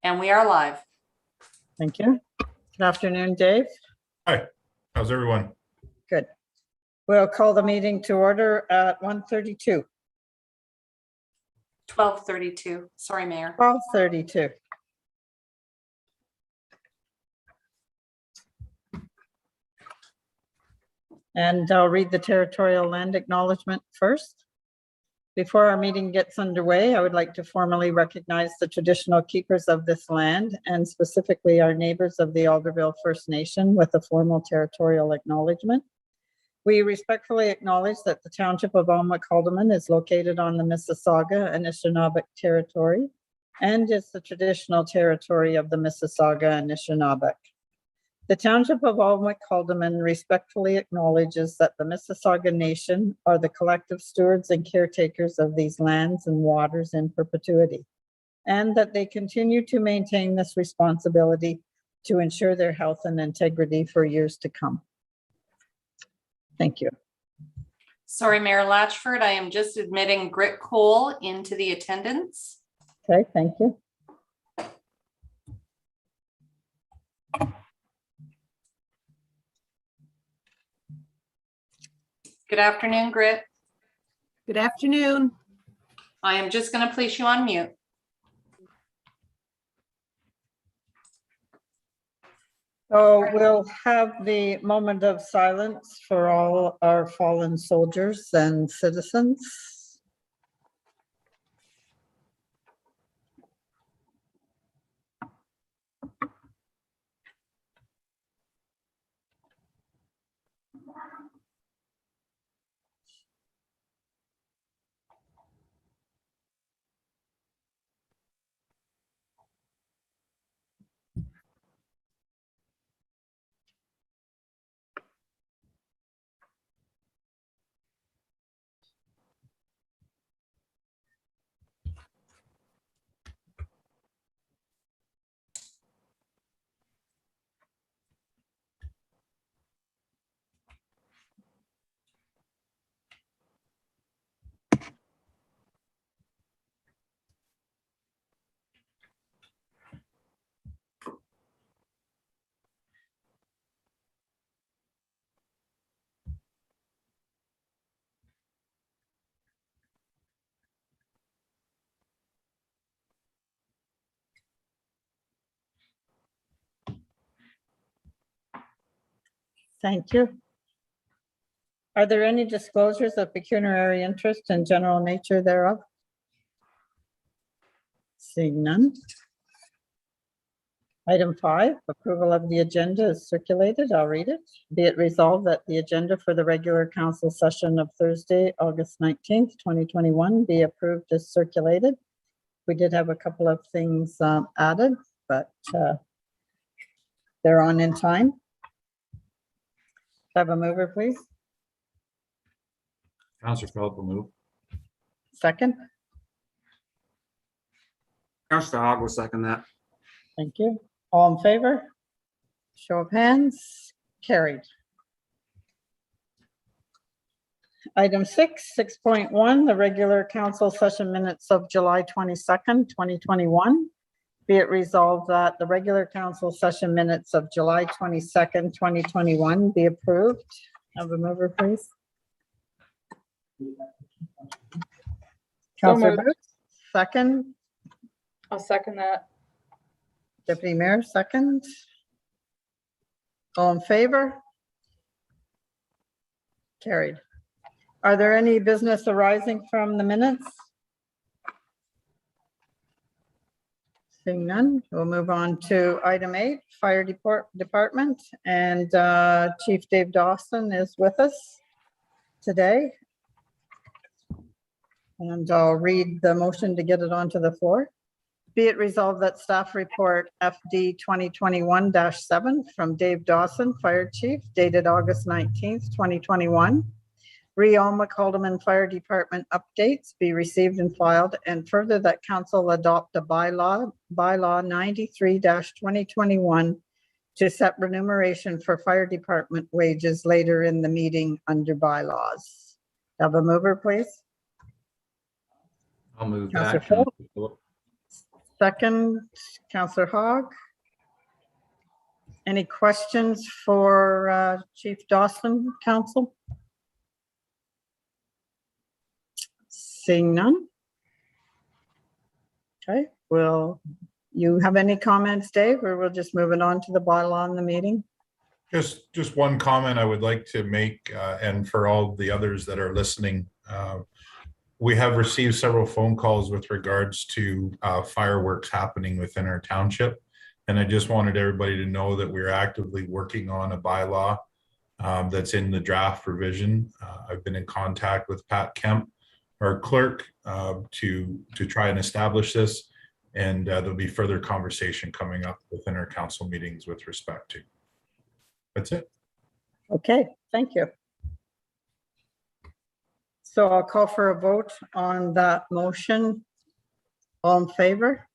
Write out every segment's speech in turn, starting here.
And we are live. Thank you. Good afternoon, Dave. Hi, how's everyone? Good. We'll call the meeting to order at 1:32. 12:32. Sorry, Mayor. 12:32. And I'll read the territorial land acknowledgement first. Before our meeting gets underway, I would like to formally recognize the traditional keepers of this land and specifically our neighbors of the Alderville First Nation with a formal territorial acknowledgement. We respectfully acknowledge that the Township of Alnwick-Haldeman is located on the Mississauga and Anishinaabe territory and is the traditional territory of the Mississauga and Anishinaabe. The Township of Alnwick-Haldeman respectfully acknowledges that the Mississauga Nation are the collective stewards and caretakers of these lands and waters in perpetuity, and that they continue to maintain this responsibility to ensure their health and integrity for years to come. Thank you. Sorry, Mayor Latchford. I am just admitting Grit Cole into the attendance. Okay, thank you. Good afternoon, Grit. Good afternoon. I am just going to place you on mute. So we'll have the moment of silence for all our fallen soldiers and citizens. Thank you. Are there any disclosures of pecuniary interest and general nature thereof? Seeing none. Item 5, approval of the agenda is circulated. I'll read it. Be it resolved that the agenda for the regular council session of Thursday, August 19th, 2021 be approved as circulated. We did have a couple of things added, but they're on in time. Have a mover, please. Councillor Philip will move. Second. Councillor Hogg will second that. Thank you. All in favor? Show of hands. Carried. Item 6.1, the regular council session minutes of July 22nd, 2021. Be it resolved that the regular council session minutes of July 22nd, 2021 be approved. Have a mover, please. Councillor moved. Booth, second. I'll second that. Deputy Mayor, second. All in favor? Carried. Are there any business arising from the minutes? Seeing none, we'll move on to item 8, Fire Department, and Chief Dave Dawson is with us today. And I'll read the motion to get it onto the floor. Be it resolved that staff report FD 2021-7 from Dave Dawson, Fire Chief, dated August 19th, 2021. Alnwick-Haldeman Fire Department updates be received and filed, and further that council adopt a bylaw 93-2021 to set remuneration for fire department wages later in the meeting under bylaws. Have a mover, please. I'll move Councillor that. Philip. Councillor Philip. second, Counselor Hogg. Any questions for Chief Dawson, Council? Seeing none. Okay, will you have any comments, Dave, or we'll just move it on to the bylaw in the meeting? Just one comment I would like to make, and for all the others that are listening, we have received several phone calls with regards to fireworks happening within our township. And I just wanted everybody to know that we're actively working on a bylaw that's in the draft revision. I've been in contact with Pat Kemp, our clerk, to try and establish this. And there'll be further conversation coming up within our council meetings with respect to. That's it. Okay, thank you. So I'll call for a vote on that motion. All in favor?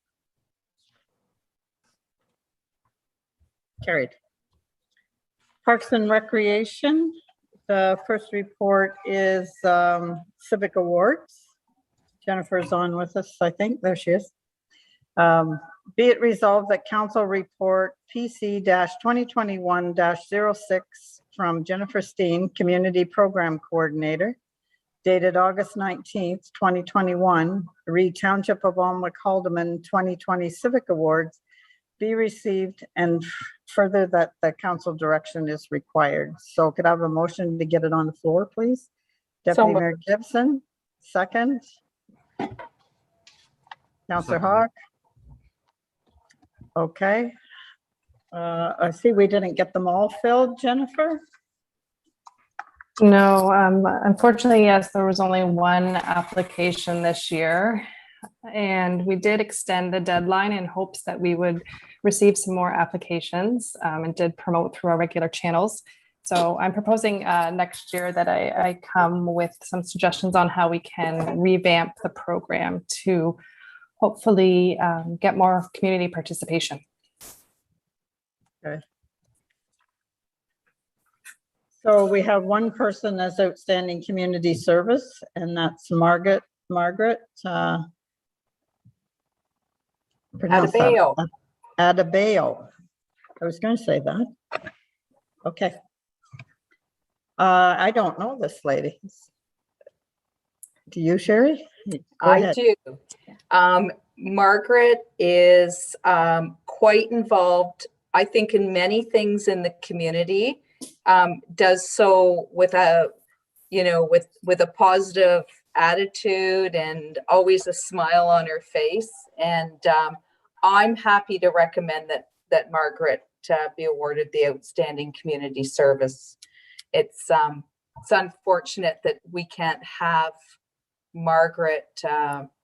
Carried. Parks and Recreation, the first report is Civic Awards. Jennifer's on with us, I think. There she is. Be it resolved that council report PC-2021-06 from Jennifer Steen, Community Program Coordinator, dated August 19th, 2021, read Township of Alnwick Haldeman 2020 Civic Awards be received, and further that the council direction is required. So could I have a motion to get it on the floor, please? Deputy Mayor Gibson, second. Councillor Hawk. Okay. I see we didn't get them all filled, Jennifer. No, unfortunately, yes, there was only one application this year. And we did extend the deadline in hopes that we would receive some more applications, and did promote through our regular channels. So I'm proposing next year that I come with some suggestions on how we can revamp the program to hopefully get more community participation. Okay. So we have one person as outstanding community service, and that's Margaret. Adebayo. Adebayo. I was going to say that. Okay. I don't know this lady. Do you, Sherry? Go I ahead. do. Margaret is quite involved, I think, in many things in the community. Does so with a, with a positive attitude and always a smile on her face. And I'm happy to recommend that Margaret be awarded the Outstanding Community Service. It's unfortunate that we can't have Margaret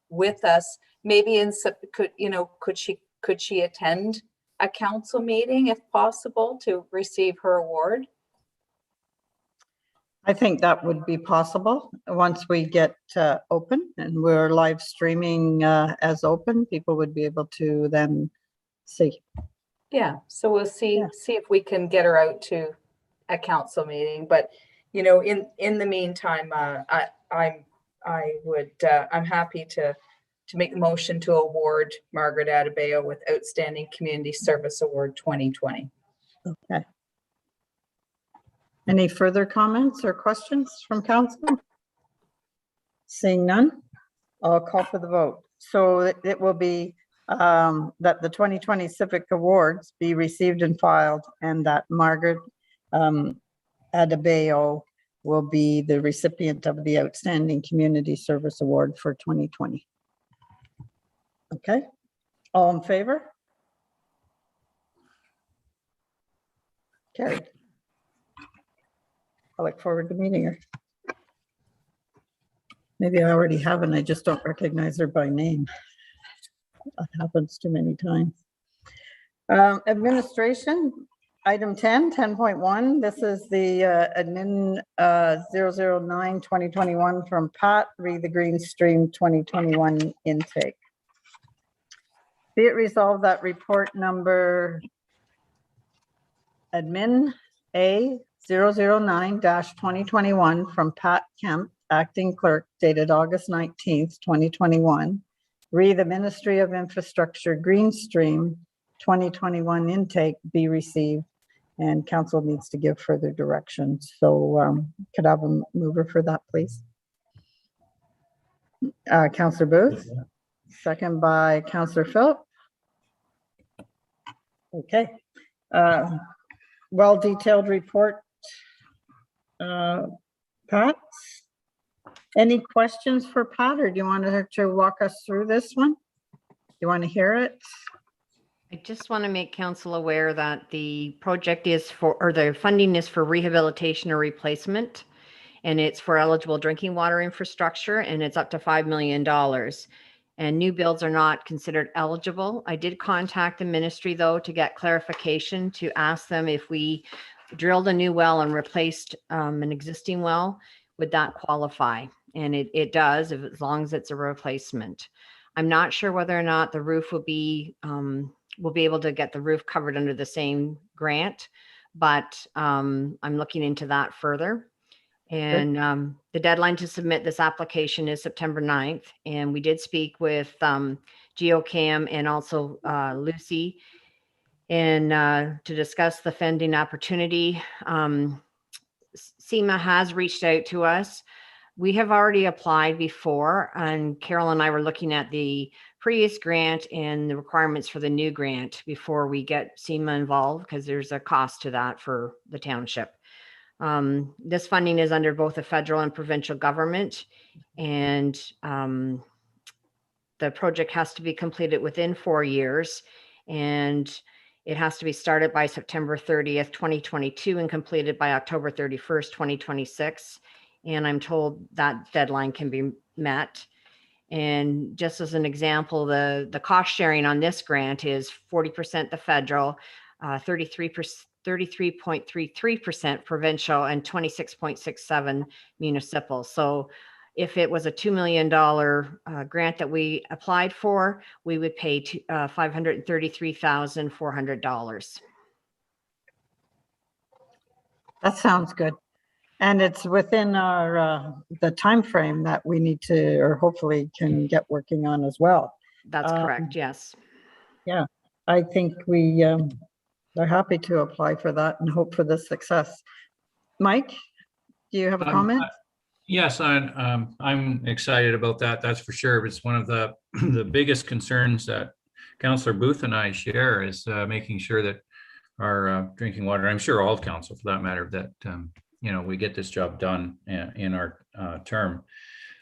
with us. Maybe could she attend a council meeting if possible to receive her award? I think that would be possible once we get open and we're live streaming as open. People would be able to then see. Yeah, so we'll see if we can get her out to a council meeting. But in the meantime, I'm happy to make the motion to award Margaret Adebayo with Outstanding Community Service Award 2020. Okay. Any further comments or questions from council? Seeing none, I'll call for the vote. So it will be that the 2020 Civic Awards be received and filed, and that Margaret Adebayo will be the recipient of the Outstanding Community Service Award for 2020. Okay, all in favor? Carried. I look forward to meeting her. Maybe I already have, and I just don't recognize her by name. That happens too many times. Administration, item 10.1. This is the admin 009-2021 from Pat, read the Green Stream 2021 intake. Be it resolved that report number admin A 009-2021 from Pat Kemp, acting clerk, dated August 19th, 2021, The Ministry of Infrastructure Green Stream 2021 intake be received, and council needs to give further direction. So could I have a mover for that, please? Councillor Booth, second by Councillor Philip. Okay. Well-detailed report. Pat? Any questions for Pat, or do you want her to walk us through this one? You want to hear it? I just want to make council aware that the project is for, or the funding is for rehabilitation or replacement. And it's for eligible drinking water infrastructure, and it's up to $5 million. And new builds are not considered eligible. I did contact the ministry though to get clarification, to ask them if we drilled a new well and replaced an existing well, would that qualify? And it does, as long as it's a replacement. I'm not sure whether or not the roof will be, we'll be able to get the roof covered under the same grant, but I'm looking into that further. And the deadline to submit this application is September 9th. And we did speak with GeoCam and also Lucy and to discuss the funding opportunity. SEMA has reached out to us. We have already applied before, and Carol and I were looking at the previous grant and the requirements for the new grant before we get SEMA involved, because there's a cost to that for the township. This funding is under both the federal and provincial government, and the project has to be completed within 4 years, and it has to be started by September 30th, 2022 and completed by October 31st, 2026. And I'm told that deadline can be met. And just as an example, the cost sharing on this grant is 40% the federal, 33.33% provincial, and 26.67 municipal. So if it was a $2 million grant that we applied for, we would pay $533,400. That sounds good. And it's within our, the time frame that we need to, or hopefully can get working on as well. That's correct, yes. I think we are happy to apply for that and hope for the success. Mike, do you have a comment? Yes, I'm excited about that. That's for sure. It's one of the biggest concerns that Councillor Booth and I share is making sure that our drinking water, I'm sure all of council for that matter, that we get this job done in our term.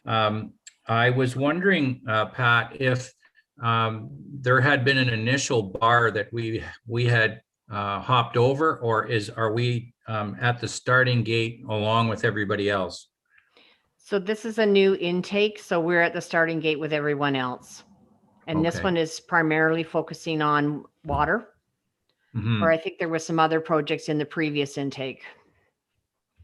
I was wondering, Pat, if there had been an initial bar that we had hopped over, or are we at the starting gate along with everybody else? So this is a new intake, so we're at the starting gate with everyone else. And this Okay. one is primarily focusing on water, Mhm. or I think there were some other projects in the previous intake.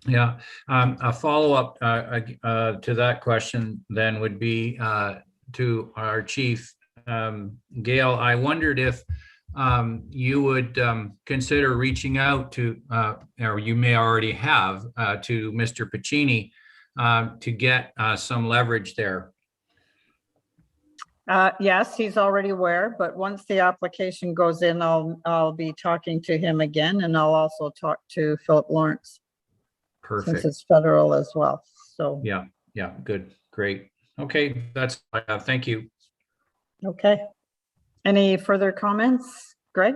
Yeah, a follow-up to that question then would be to our chief, Gail. I wondered if you would consider reaching out to, or you may already have, to Mr. Pacini to get some leverage there. Yes, he's already aware, but once the application goes in, I'll be talking to him again, and I'll also talk to Philip Lawrence. Since Perfect. it's federal as well, so. Yeah, good, great. Okay, that's, thank you. Okay. Any further comments? Greg?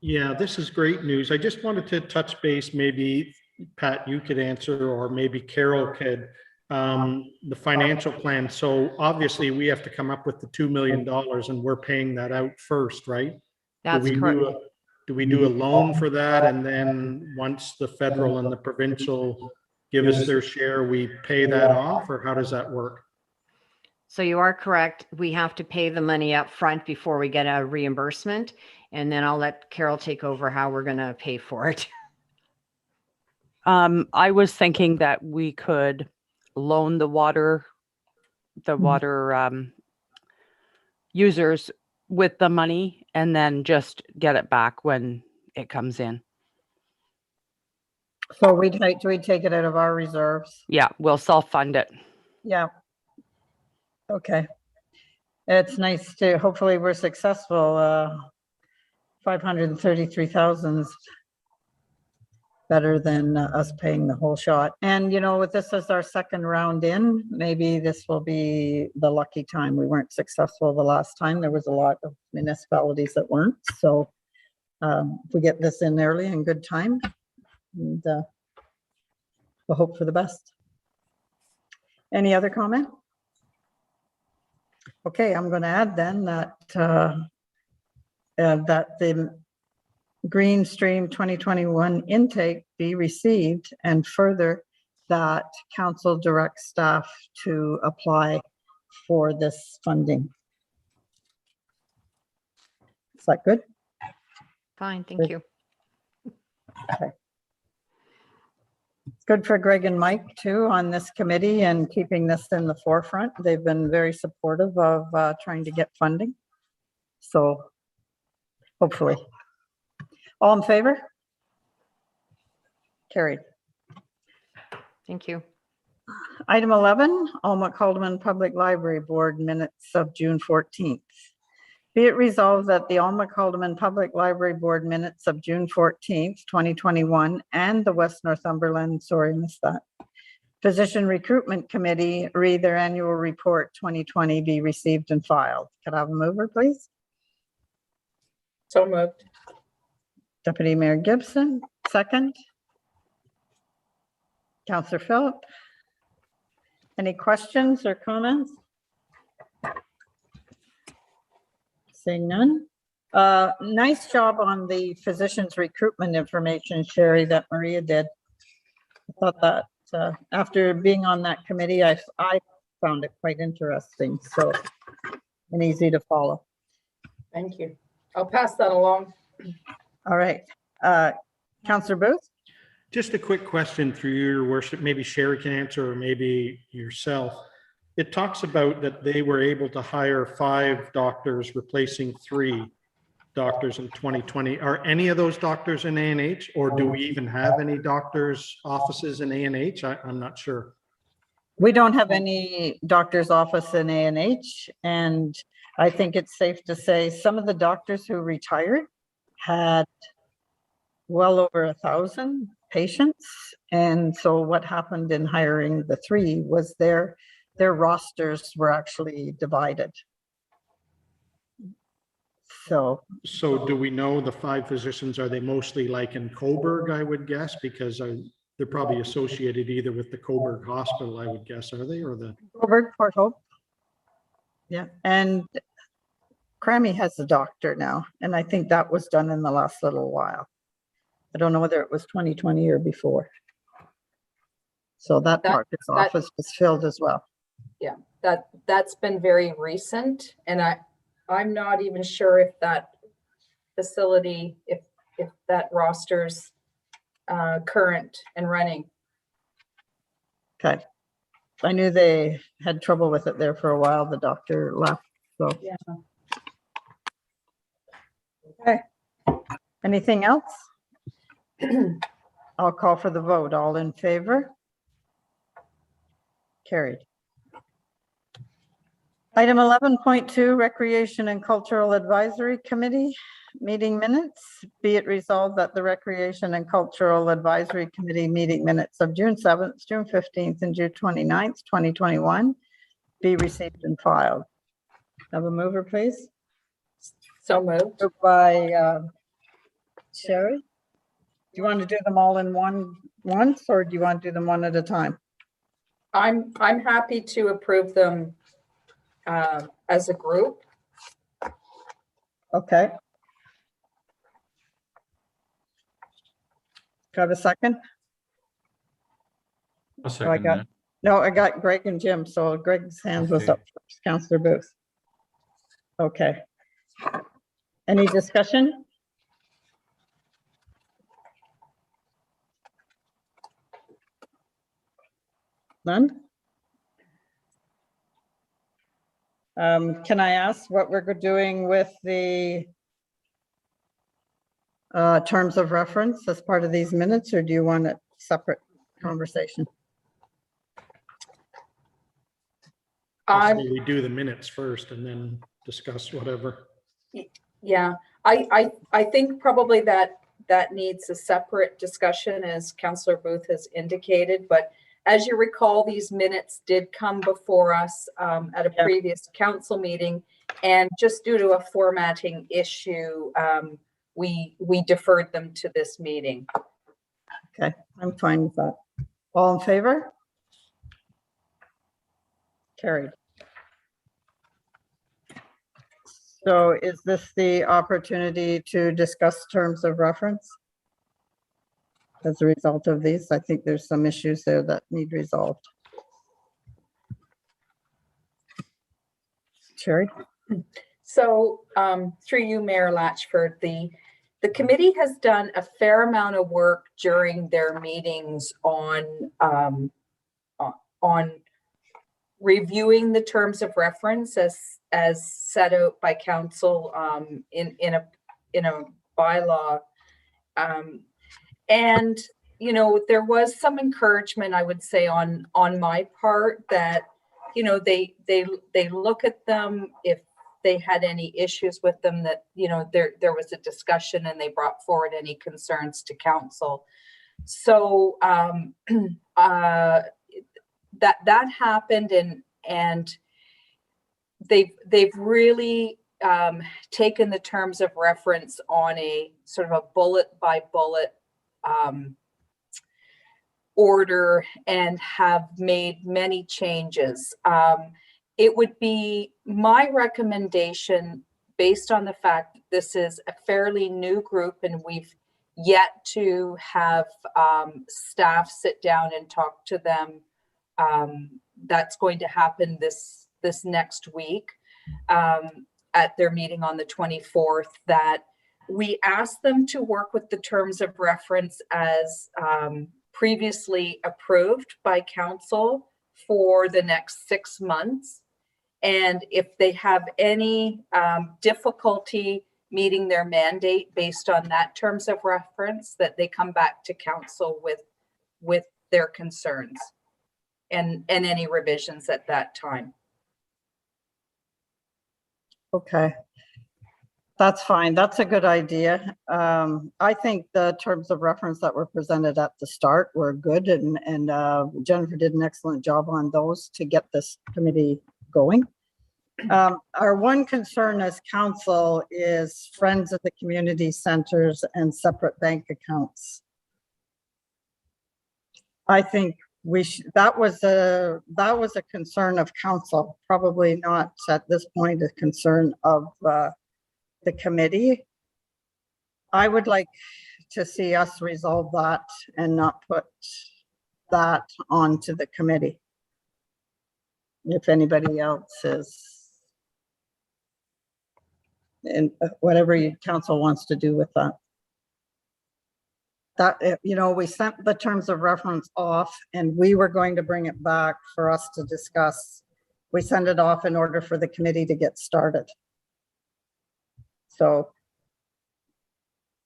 Yeah, this is great news. I just wanted to touch base, maybe Pat, you could answer, or maybe Carol could, the financial plan. So obviously we have to come up with the $2 million and we're paying that out first, right? That's correct. Do we do a loan for that? And then once the federal and the provincial give us their share, we pay that off, or how does that work? So you are correct. We have to pay the money up front before we get a reimbursement. And then I'll let Carol take over how we're going to pay for it. I was thinking that we could loan the water users with the money and then just get it back when it comes in. So we'd take it out of our reserves. Yeah, we'll self-fund it. Yeah. Okay. It's nice to, hopefully we're successful. 533,000 is better than us paying the whole shot. And you know, with this as our second round in, maybe this will be the lucky time. We weren't successful the last time. There was a lot of municipalities that weren't. So if we get this in early and good time, and we'll hope for the best. Any other comment? Okay, I'm going to add then that that the Green Stream 2021 intake be received, and further that council directs staff to apply for this funding. Is that good? Fine, thank you. Okay. It's good for Greg and Mike too on this committee and keeping this in the forefront. They've been very supportive of trying to get funding. So hopefully. All in favor? Carried. Thank you. Item 11, Alma Calderman Public Library Board minutes of June 14th. Be it resolved that the Alma Calderman Public Library Board minutes of June 14th, 2021, and the West Northumberland, sorry, missed that, Physician Recruitment Committee read their annual report 2020 be received and filed. Could I have a mover, please? So moved. Deputy Mayor Gibson, second. Councillor Phillip. Any questions or comments? Seeing none. Nice job on the physician's recruitment information, Sherry, that Maria did. I thought that after being on that committee, I found it quite interesting, so and easy to follow. Thank you. I'll pass that along. All right. Councillor Booth? Just a quick question through your worship, maybe Sherry can answer or maybe yourself. It talks about that they were able to hire 5 doctors, replacing 3 doctors in 2020. Are any of those doctors in A&H, or do we even have any doctors' offices in A&H? I'm not sure. We don't have any doctor's office in A&H, and I think it's safe to say some of the doctors who retired had well over 1,000 patients. And so what happened in hiring the 3 was their rosters were actually divided. So do we know the 5 physicians, are they mostly like in Coburg, I would guess, because they're probably associated either with the Coburg Hospital, I would guess, are they, or the Coburg, Port Hope. Yeah, and Crammy has a doctor now, and I think that was done in the last little while. I don't know whether it was 2020 or before. So that doctor's office was filled as well. Yeah, that's been very recent, and I'm not even sure if that facility, if that roster's current and running. Okay. I knew they had trouble with it there for a while. The doctor left, so. Yeah. Okay. Anything else? I'll call for the vote. All in favor? Carried. Item 11.2, Recreation and Cultural Advisory Committee meeting minutes. Be it resolved that the Recreation and Cultural Advisory Committee meeting minutes of June 7th, June 15th, and June 29th, 2021 be received and filed. Have a mover, please. So moved. Moved by Sherry. Do you want to do them all in once, or do you want to do them one at a time? I'm happy to approve them as a group. Okay. Do I have a second? I'll second got- that. No, I got Greg and Jim, so Greg's hand was Okay. up first. Councillor Booth. Okay. Any discussion? None? Can I ask what we're doing with the terms of reference as part of these minutes, or do you want a separate conversation? I, Say we do the minutes first and then discuss whatever. yeah, I think probably that needs a separate discussion, as Councillor Booth has indicated, but as you recall, these minutes did come before us at a Yeah. previous council meeting, and just due to a formatting issue, we deferred them to this meeting. Okay, I'm fine with that. All in favor? Carried. So is this the opportunity to discuss terms of reference? As a result of these, I think there's some issues there that need resolved. Sherry? So through you, Mayor Latchford, the committee has done a fair amount of work during their meetings on reviewing the terms of reference as set out by council in a bylaw. And you know, there was some encouragement, I would say, on my part, that you know they look at them, if they had any issues with them, that you know there was a discussion and they brought forward any concerns to council. So that happened, and they've really taken the terms of reference on a sort of a bullet by bullet order and have made many changes. It would be my recommendation, based on the fact that this is a fairly new group and we've yet to have staff sit down and talk to them. That's going to happen this next week at their meeting on the 24th, that we ask them to work with the terms of reference as previously approved by council for the next 6 months. And if they have any difficulty meeting their mandate based on that terms of reference, that they come back to council with their concerns and any revisions at that time. Okay. That's fine. That's a good idea. I think the terms of reference that were presented at the start were good, and Jennifer did an excellent job on those to get this committee going. Our one concern as council is friends of the community centers and separate bank accounts. I think that was a concern of council, probably not at this point a concern of the committee. I would like to see us resolve that and not put that onto the committee. If anybody else is, and whatever council wants to do with that. That, you know, we sent the terms of reference off and we were going to bring it back for us to discuss. We sent it off in order for the committee to get started. So.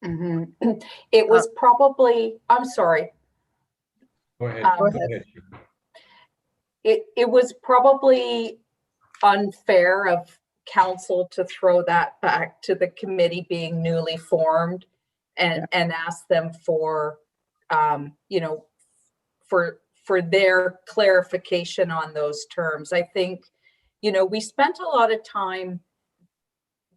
It was probably, I'm sorry. Go ahead. Go ahead. It was probably unfair of council to throw that back to the committee being newly formed and ask them for, you know, for their clarification on those terms. I think, you know, we spent a lot of time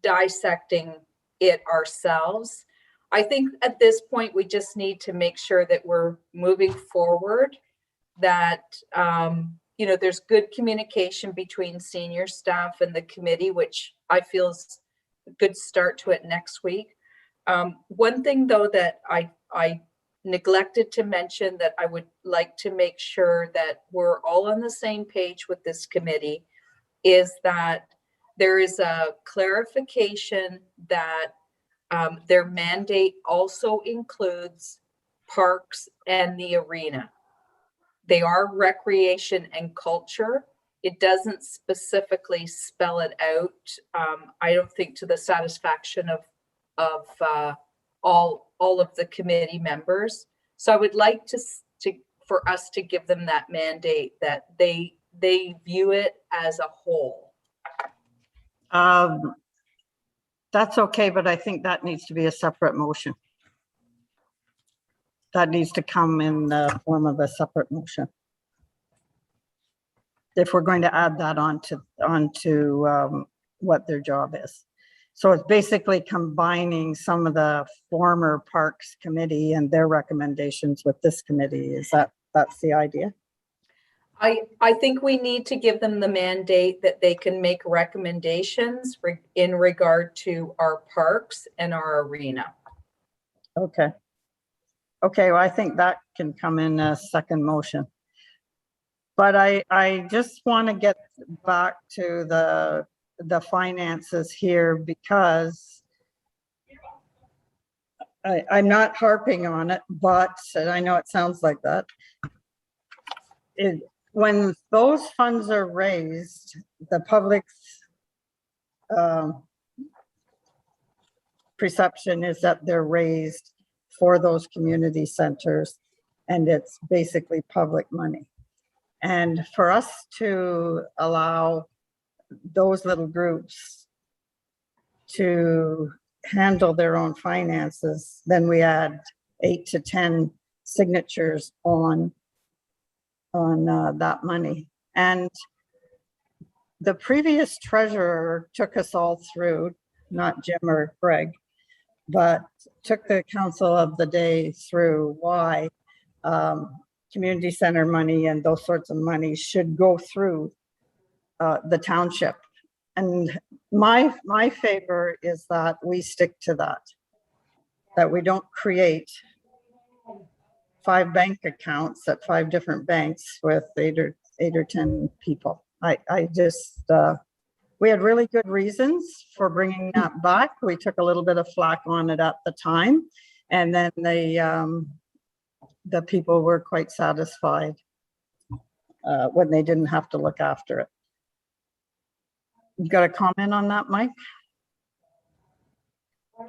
dissecting it ourselves. I think at this point, we just need to make sure that we're moving forward, that, you know, there's good communication between senior staff and the committee, which I feel is a good start to it next week. One thing, though, that I neglected to mention that I would like to make sure that we're all on the same page with this committee is that there is a clarification that their mandate also includes parks and the arena. They are recreation and culture. It doesn't specifically spell it out. I don't think to the satisfaction of all of the committee members. So I would like for us to give them that mandate that they they view it as a whole. That's okay, but I think that needs to be a separate motion. That needs to come in the form of a separate motion. If we're going to add that onto what their job is. So it's basically combining some of the former Parks Committee and their recommendations with this committee. That's the idea? I think we need to give them the mandate that they can make recommendations in regard to our parks and our arena. Okay. Okay, well, I think that can come in a second motion. But I just want to get back to the finances here, because I'm not harping on it, but, and I know it sounds like that. When those funds are raised, the public's perception is that they're raised for those community centers, and it's basically public money. And for us to allow those little groups to handle their own finances, then we add 8 to 10 signatures on that money. And the previous treasurer took us all through, not Jim or Greg, but took the council of the day through why community center money and those sorts of money should go through the township. And my favor is that we stick to that we don't create 5 bank accounts at 5 different banks with 8 or 10 people. I just, we had really good reasons for bringing that back. We took a little bit of flack on it at the time, and then the people were quite satisfied when they didn't have to look after it. You got a comment on that, Mike?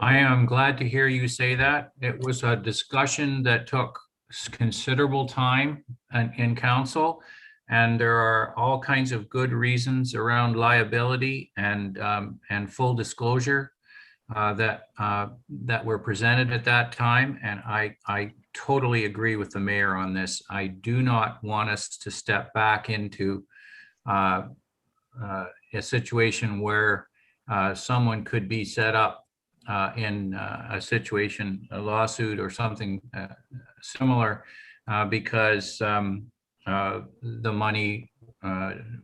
I am glad to hear you say that. It was a discussion that took considerable time in council, and there are all kinds of good reasons around liability and full disclosure that were presented at that time. And I totally agree with the mayor on this. I do not want us to step back into a situation where someone could be set up in a situation, a lawsuit or something similar, because the money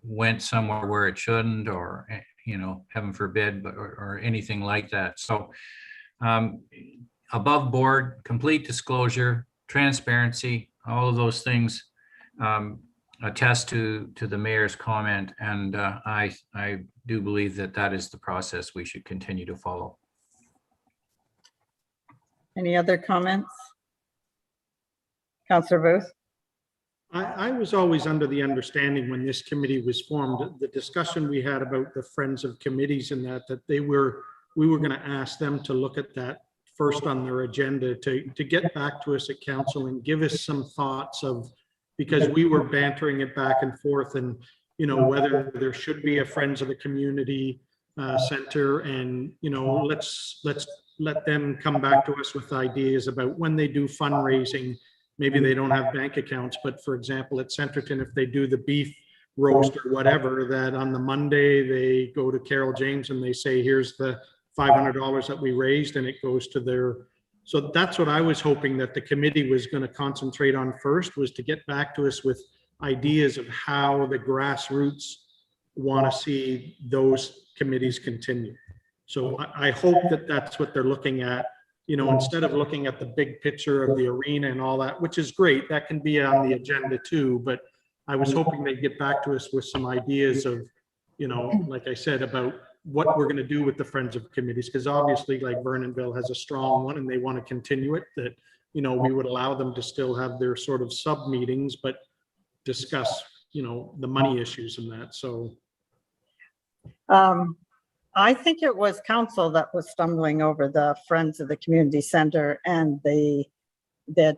went somewhere where it shouldn't, or, you know, heaven forbid, but or anything like that. So above board, complete disclosure, transparency, all of those things attest to the mayor's comment, and I do believe that is the process we should continue to follow. Any other comments? Councillor Booth? I was always under the understanding when this committee was formed, the discussion we had about the Friends of Committees and that we were going to ask them to look at that first on their agenda to get back to us at council and give us some thoughts of, because we were bantering it back and forth, and, you know, whether there should be a Friends of the Community center, and, you know, let's let them come back to us with ideas about when they do fundraising. Maybe they don't have bank accounts, but for example, at Centerton, if they do the beef roast or whatever, that on the Monday they go to Carol James and they say, here's the $500 that we raised, and it goes to their. So that's what I was hoping that the committee was going to concentrate on first, was to get back to us with ideas of how the grassroots want to see those committees continue. So I hope that that's what they're looking at, you know, instead of looking at the big picture of the arena and all that, which is great. That can be on the agenda too, but I was hoping they'd get back to us with some ideas of, you know, like I said, about what we're going to do with the Friends of Committees, because obviously, like, Vernonville has a strong one and they want to continue it, that, you know, we would allow them to still have their sort of sub meetings, but discuss, you know, the money issues and that. So I think it was council that was stumbling over the Friends of the Community Center and the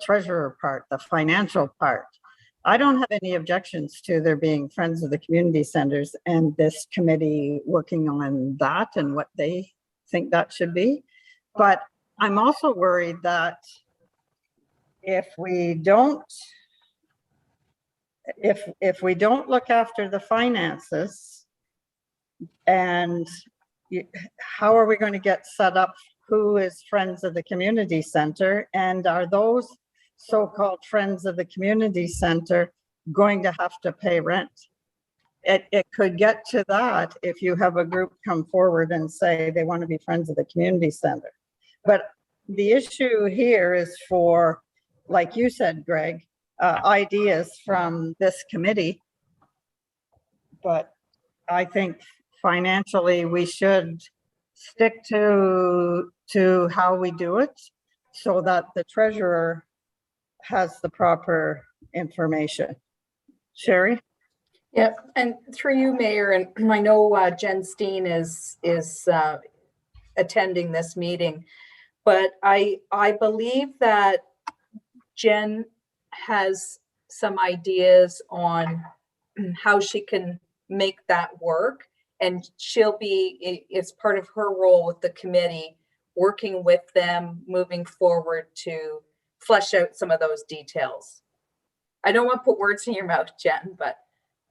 treasurer part, the financial part. I don't have any objections to there being Friends of the Community Centers and this committee working on that and what they think that should be. But I'm also worried that if we don't look after the finances, and how are we going to get set up? Who is Friends of the Community Center? And are those so-called Friends of the Community Center going to have to pay rent? It could get to that if you have a group come forward and say they want to be Friends of the Community Center. But the issue here is for, like you said, Greg, ideas from this committee. But I think financially we should stick to how we do it so that the treasurer has the proper information. Sherry? Yeah, and through you, Mayor, and I know Jen Steen is attending this meeting, but I believe that Jen has some ideas on how she can make that work, and she'll be, it's part of her role with the committee, working with them moving forward to flesh out some of those details. I don't want to put words in your mouth, Jen, but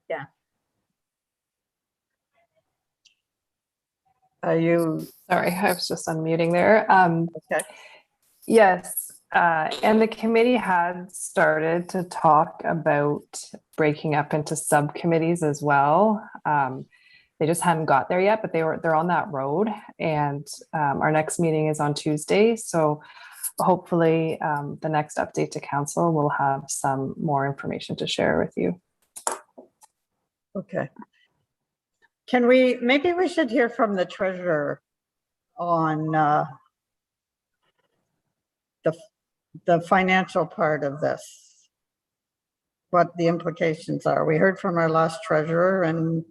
yeah. Are you Sorry, I was just unmuting there. okay? Yes, and the committee had started to talk about breaking up into subcommittees as well. They just hadn't got there yet, but they're on that road. And our next meeting is on Tuesday, so hopefully the next update to council will have some more information to share with you. Okay. Maybe we should hear from the treasurer on the financial part of this, what the implications are. We heard from our last treasurer, and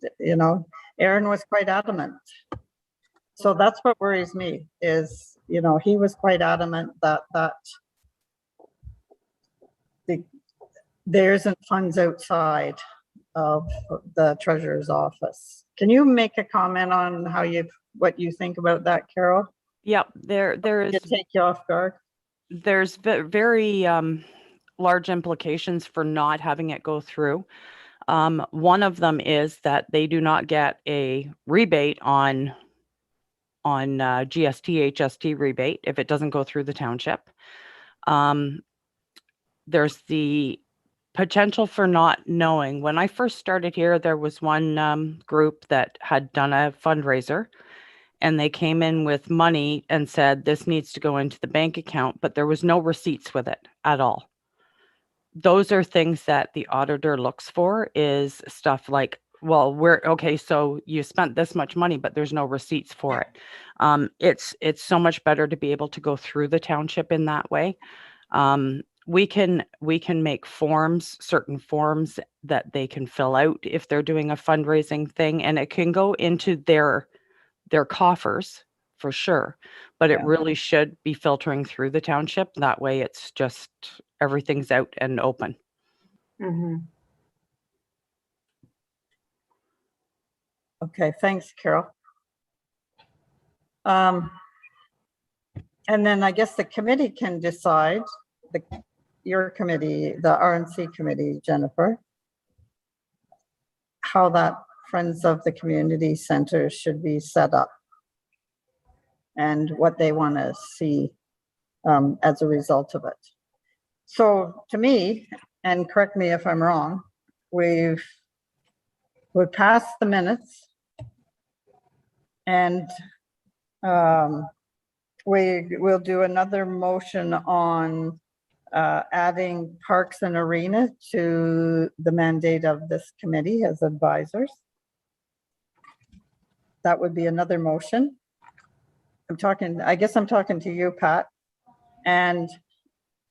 Aaron was quite adamant. So that's what worries me is, he was quite adamant that there isn't funds outside of the treasurer's office. Can you make a comment on what you think about that, Carol? Yep, there is. To take you off guard. There's very large implications for not having it go through. One of them is that they do not get a rebate on GST, HST rebate if it doesn't go through the township. There's the potential for not knowing. When I first started here, there was one group that had done a fundraiser, and they came in with money and said, this needs to go into the bank account, but there was no receipts with it at all. Those are things that the auditor looks for, is stuff like, well, okay, so you spent this much money, but there's no receipts for it. It's so much better to be able to go through the township in that way. We can make certain forms that they can fill out if they're doing a fundraising thing, and it can go into their coffers for sure, but it really should be filtering through the township. That way it's just, everything's out and open. Mm-hmm. Okay, thanks, Carol. And then I guess the committee can decide, your committee, the RNC committee, Jennifer, how that Friends of the Community Center should be set up and what they want to see as a result of it. So to me, and correct me if I'm wrong, we've passed the minutes, and we will do another motion on adding Parks and Arena to the mandate of this committee as advisors. That would be another motion. I guess I'm talking to you, Pat. And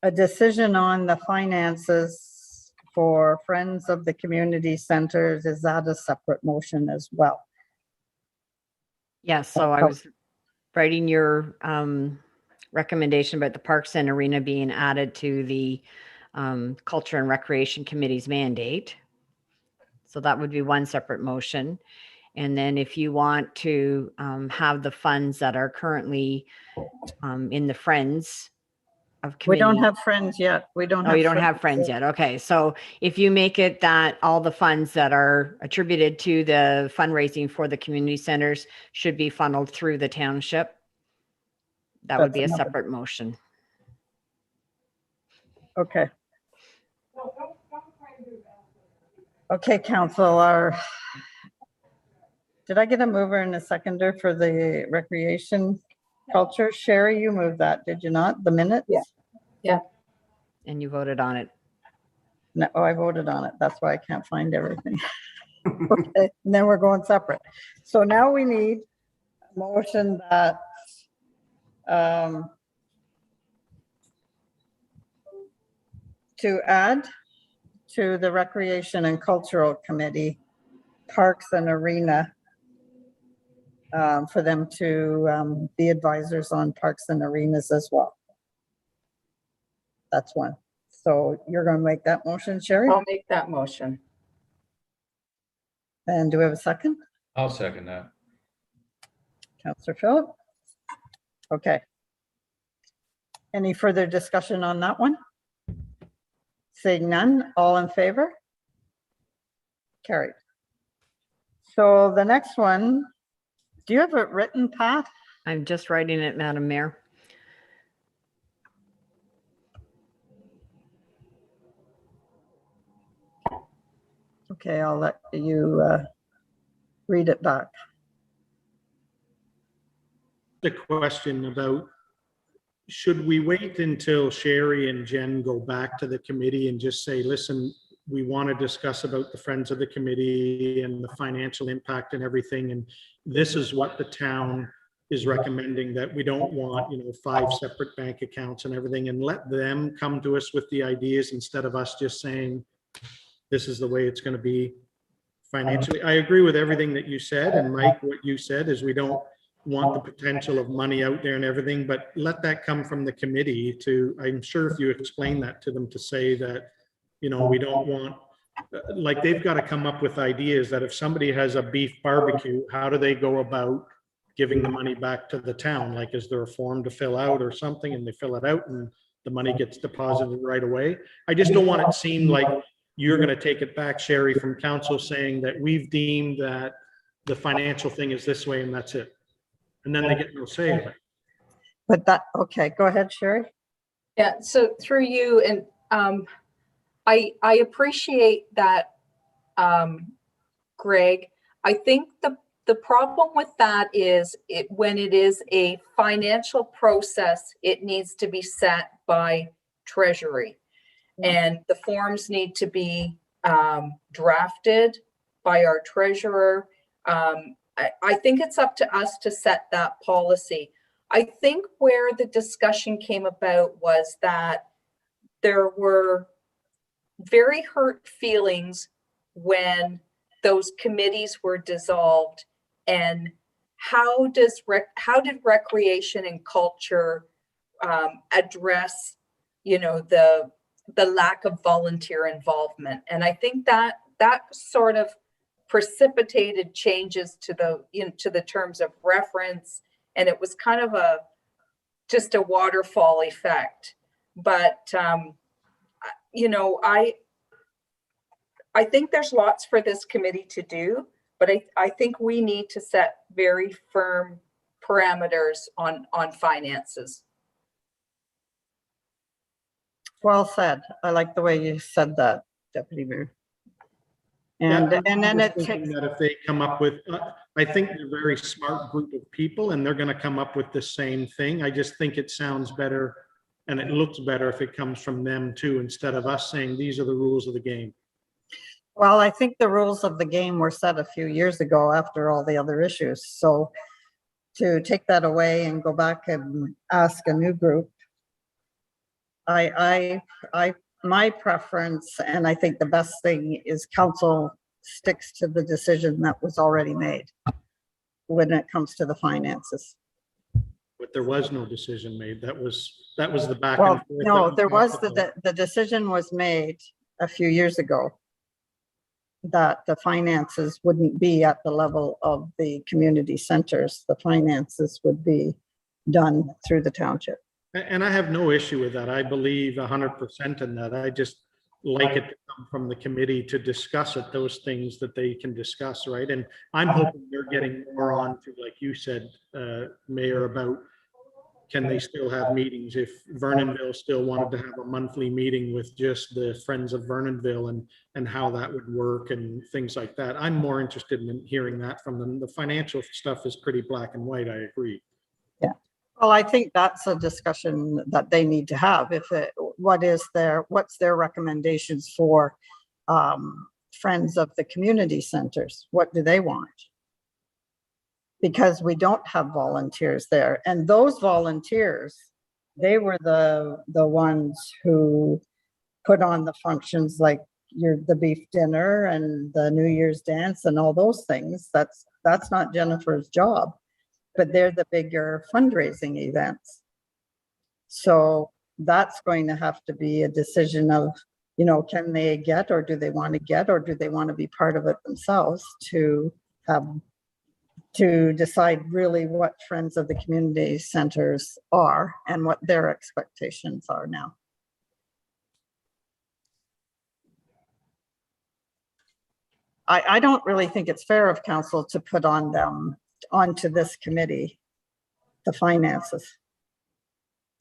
a decision on the finances for Friends of the Community Centers, is that a separate motion as well? Yes, so I was writing your recommendation about the Parks and Arena being added to the Culture and Recreation Committee's mandate. So that would be one separate motion. And then if you want to have the funds that are currently in the Friends of We don't Committee. have friends yet. We don't. Oh, you don't have friends yet. Okay. So if you make it that all the funds that are attributed to the fundraising for the community centers should be funneled through the township, that would That's be a another- separate motion. Okay. Okay, council, did I get a mover and a seconder for the recreation culture? Sherry, you moved that, did you not? The minutes? Yeah. And you voted on it. No, oh, I voted on it. That's why I can't find everything. Okay, and then we're going separate. So now we need a motion that to add to the Recreation and Cultural Committee, Parks and Arena, for them to be advisors on parks and arenas as well. That's one. So you're going to make that motion, Sherry? I'll make that motion. And do we have a second? I'll second that. Councillor Philip? Okay. Any further discussion on that one? Seeing none, all in favor? Carried. So the next one, do you have it written, Pat? I'm just writing it, Madam Mayor. Okay, I'll let you read it back. The question about, should we wait until Sherry and Jen go back to the committee and just say, listen, we want to discuss about the Friends of the Committee and the financial impact and everything, and this is what the town is recommending, that we don't want, 5 separate bank accounts and everything, and let them come to us with the ideas instead of us just saying, this is the way it's going to be financially. I agree with everything that you said, and Mike, what you said is we don't want the potential of money out there and everything, but let that come from the committee to, I'm sure if you explain that to them, to say that, we don't want, like, they've got to come up with ideas that if somebody has a beef barbecue, how do they go about giving the money back to the town? Like, is there a form to fill out or something, and they fill it out and the money gets deposited right away? I just don't want it to seem like you're going to take it back, Sherry, from council saying that we've deemed that the financial thing is this way and that's it. And then they get no say in it. But that, okay, go ahead, Sherry. Yeah, so through you, and I appreciate that, Greg. I think the problem with that is when it is a financial process, it needs to be set by Treasury. And the forms need to be drafted by our treasurer. I think it's up to us to set that policy. I think where the discussion came about was that there were very hurt feelings when those committees were dissolved. And how did recreation and culture address, the lack of volunteer involvement? And I think that sort of precipitated changes to the terms of reference, and it was kind of just a waterfall effect. But I think there's lots for this committee to do, but I think we need to set very firm parameters on finances. Well said. I like the way you said that, Deputy Mayor. And Yeah, then I'm it just thinking takes, that if they come up with, I think they're a very smart group of people and they're going to come up with the same thing. I just think it sounds better and it looks better if it comes from them too, instead of us saying, these are the rules of the game. well, I think the rules of the game were set a few years ago after all the other issues. So to take that away and go back and ask a new group, my preference, and I think the best thing is council sticks to the decision that was already made when it comes to the finances. But that there was no decision made. That was the back Well, and forth. no, that we there was, talked about. the decision was made a few years ago that the finances wouldn't be at the level of the community centers. The finances would be done through the township. And I have no issue with that. I believe 100% in that. I just like it to come from the committee to discuss it, those things that they can discuss, right? And I'm hoping they're getting more on to, like you said, Mayor, about can they still have meetings? If Vernonville still wanted to have a monthly meeting with just the Friends of Vernonville and how that would work and things like that. I'm more interested in hearing that from them. The financial stuff is pretty black and white, I agree. Yeah. Well, I think that's a discussion that they need to have. What's their recommendations for Friends of the Community Centers? What do they want? Because we don't have volunteers there. And those volunteers, they were the ones who put on the functions like the beef dinner and the New Year's dance and all those things. That's not Jennifer's job, but they're the bigger fundraising events. So that's going to have to be a decision of, can they get, or do they want to get, or do they want to be part of it themselves to decide really what Friends of the Community Centers are and what their expectations are now. I don't really think it's fair of council to put onto this committee the finances,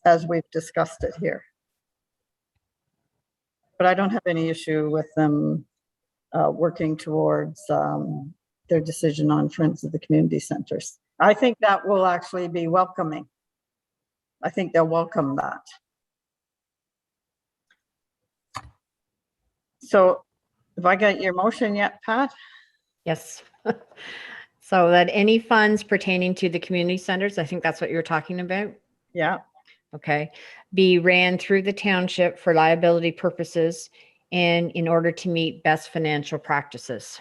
as we've discussed it here. But I don't have any issue with them working towards their decision on Friends of the Community Centers. I think that will actually be welcoming. I think they'll welcome that. So have I got your motion yet, Pat? Yes. So that any funds pertaining to the community centers, I think that's what you're talking about. Yeah. Okay. Be ran through the township for liability purposes and in order to meet best financial practices.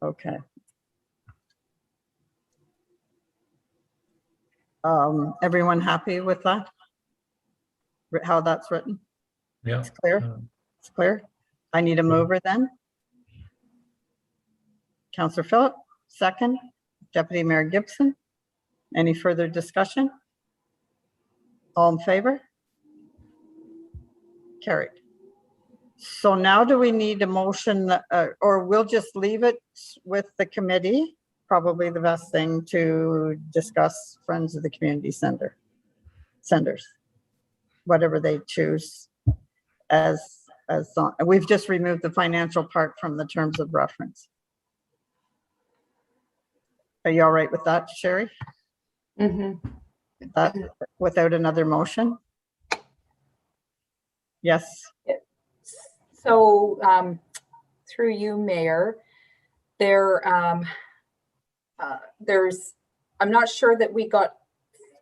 Okay. Everyone happy with that? How that's written? Yeah. It's clear? It's clear? I need a mover then. Councillor Phillip, second. Deputy Mayor Gibson. Any further discussion? All in favor? Carried. So now do we need a motion, or we'll just leave it with the committee? Probably the best thing to discuss Friends of the Community Centers, whatever they choose we've just removed the financial part from the terms of reference. Are you all right with that, Sherry? That without another motion? Yes. So through you, Mayor, I'm not sure that we got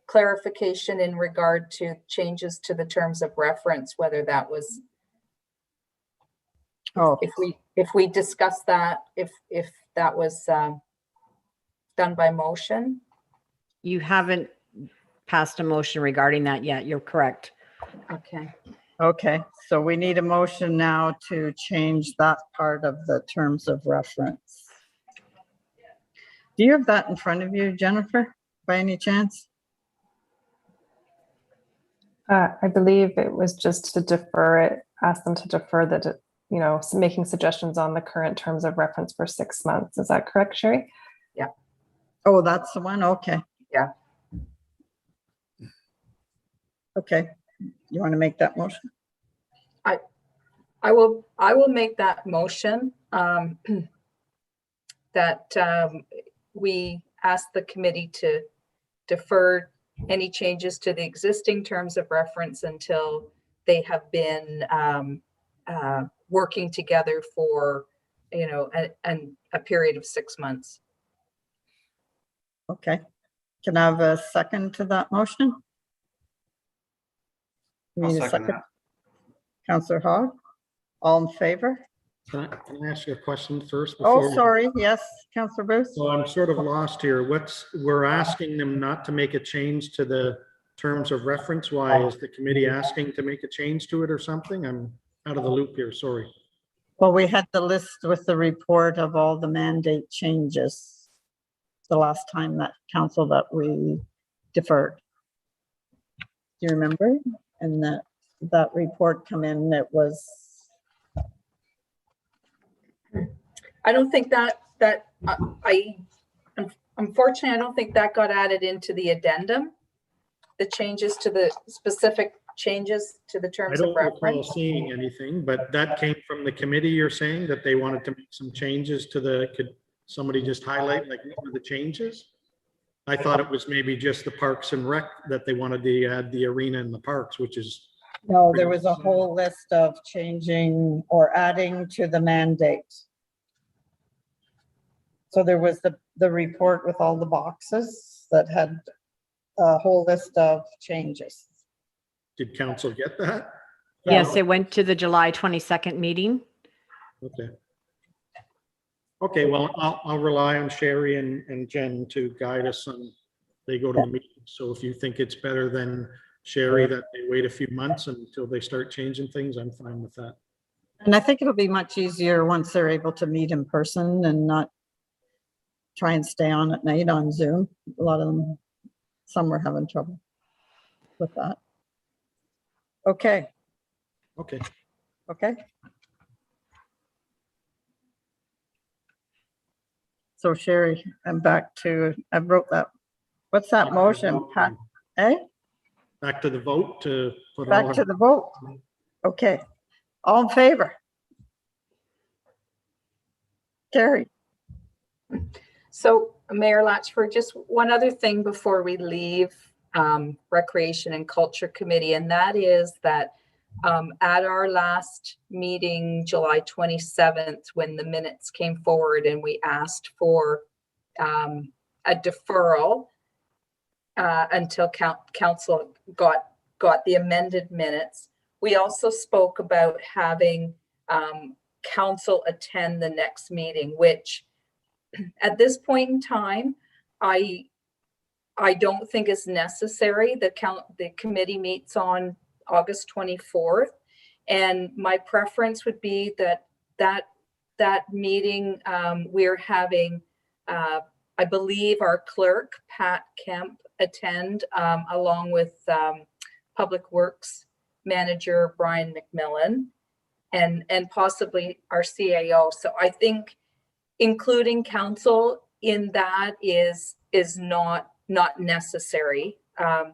clarification in regard to changes to the terms of reference, whether that was, if we discussed that, if that was done by motion. You haven't passed a motion regarding that yet. You're correct. Okay, so we need a motion now to change that part of the terms of reference. Do you have that in front of you, Jennifer, by any chance? I believe it was just to defer it, ask them to defer the, making suggestions on the current terms of reference for 6 months. Is that correct, Sherry? Yeah. Oh, that's the one? Okay. Yeah. Okay. You want to make that motion? I will make that motion that we ask the committee to defer any changes to the existing terms of reference until they have been working together for, a period of 6 months. Okay. Can I have a second to that motion? I'll Need a second that. Councillor Hogg, all in favor? Can I ask you a question first? Oh, before we- sorry. Yes, Councillor Bruce. So I'm sort of lost here. We're asking them not to make a change to the terms of reference. Why is the committee asking to make a change to it or something? I'm out of the loop here, sorry. Well, we had the list with the report of all the mandate changes the last time that council that we deferred. Do you remember? And that report come in, it was, I don't think unfortunately, I don't think that got added into the addendum. The changes to the specific changes to the I terms of don't recall reference. seeing anything, but that came from the committee, you're saying that they wanted to make some changes to could somebody just highlight like what were the changes? I thought it was maybe just the Parks and Rec that they wanted to add the arena and the parks, which is, no, there was a whole list of changing or adding to the mandate. So there was the report with all the boxes that had a whole list of changes. did council get that? Yes, it went to the July 22nd meeting. Okay. Okay, well, I'll rely on Sherry and Jen to guide us on, they go to the meeting. So if you think it's better than Sherry that they wait a few months until they start changing things, I'm fine with that. And I think it'll be much easier once they're able to meet in person and not try and stay on at night on Zoom. A lot of them, some were having trouble with that. Okay, Okay. okay. So Sherry, I'm back to, I wrote that. What's that motion, Pat? Eh? Back to the vote to put all Back our- to the vote. Okay, all in favor? Carrie, So Mayor Latchford, just one other thing before we leave Recreation and Culture Committee, and that is that at our last meeting, July 27th, when the minutes came forward and we asked for a deferral until council got the amended minutes, we also spoke about having council attend the next meeting, which at this point in time, I don't think is necessary. The committee meets on August 24th, and my preference would be that meeting we're having, I believe our clerk Pat Kemp attend along with Public Works Manager Brian McMillan and possibly our CAO. So I think including council in that is not necessary. I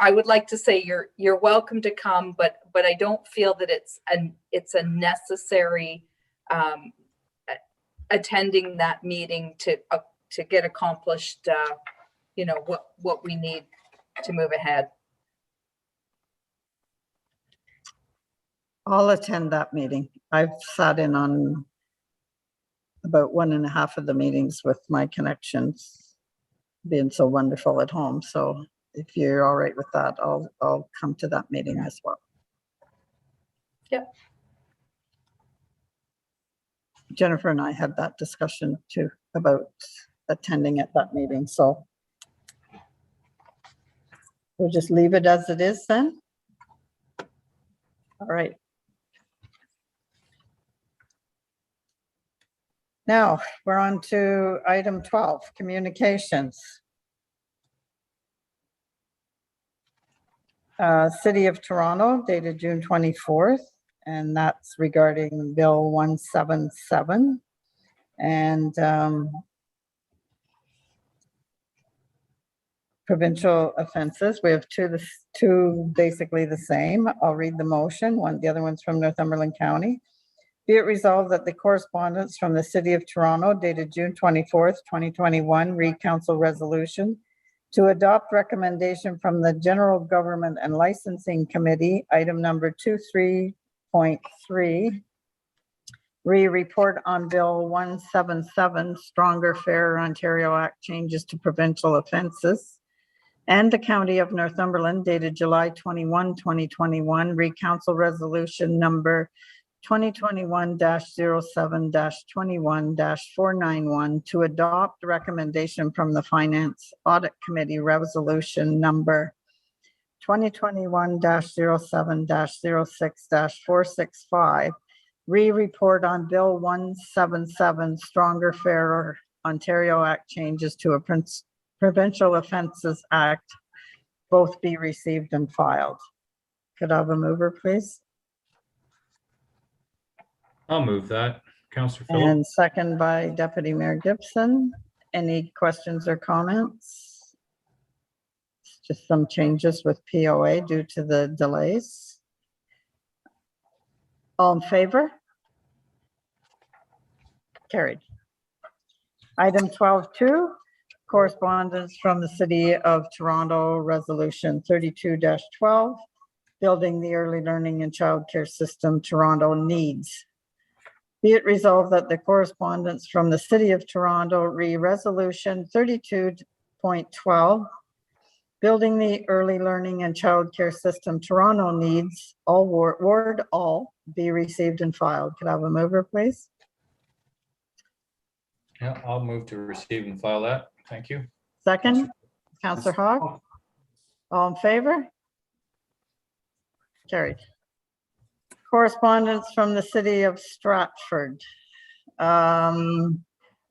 would like to say you're welcome to come, but I don't feel that it's a necessary attending that meeting to get accomplished, what we need to move ahead. I'll attend that meeting. I've sat in on about 1.5 of the meetings with my connections being so wonderful at home. So if you're all right with that, I'll come to that meeting as well. Yep. Jennifer and I had that discussion too about attending at that meeting. So we'll just leave it as it is then. All right. Now, we're on to item 12, communications. City of Toronto dated June 24th, and that's regarding Bill 177. And provincial offenses. We have two basically the same. I'll read the motion. The other one's from Northumberland County. Be it resolved that the correspondence from the City of Toronto dated June 24th, 2021, read council resolution to adopt recommendation from the General Government and Licensing Committee, item number 23.3, report on Bill 177, Stronger, Fairer Ontario Act changes to provincial offenses, and the County of Northumberland dated July 21, 2021, read council resolution number 2021-07-21-491 to adopt recommendation from the Finance Audit Committee Resolution number 2021-07-06-465, re-report on Bill 177, Stronger, Fairer Ontario Act changes to a Provincial Offences Act, both be received and filed. Could I have a mover, please? I'll move that. Counselor Phillip. And second by Deputy Mayor Gibson. Any questions or comments? Just some changes with POA due to the delays. All in favor? Carried. Item 12.2, correspondence from the City of Toronto, Resolution 32-12, building the early learning and childcare system Toronto needs. Be it resolved that the correspondence from the City of Toronto Resolution 32.12, building the early learning and childcare system Toronto needs, all word all, be received and filed. Could I have a mover, please? Yeah, I'll move to receive and file that. Thank you. Second, Councillor Hogg. All in favor? Carried. Correspondence from the City of Stratford.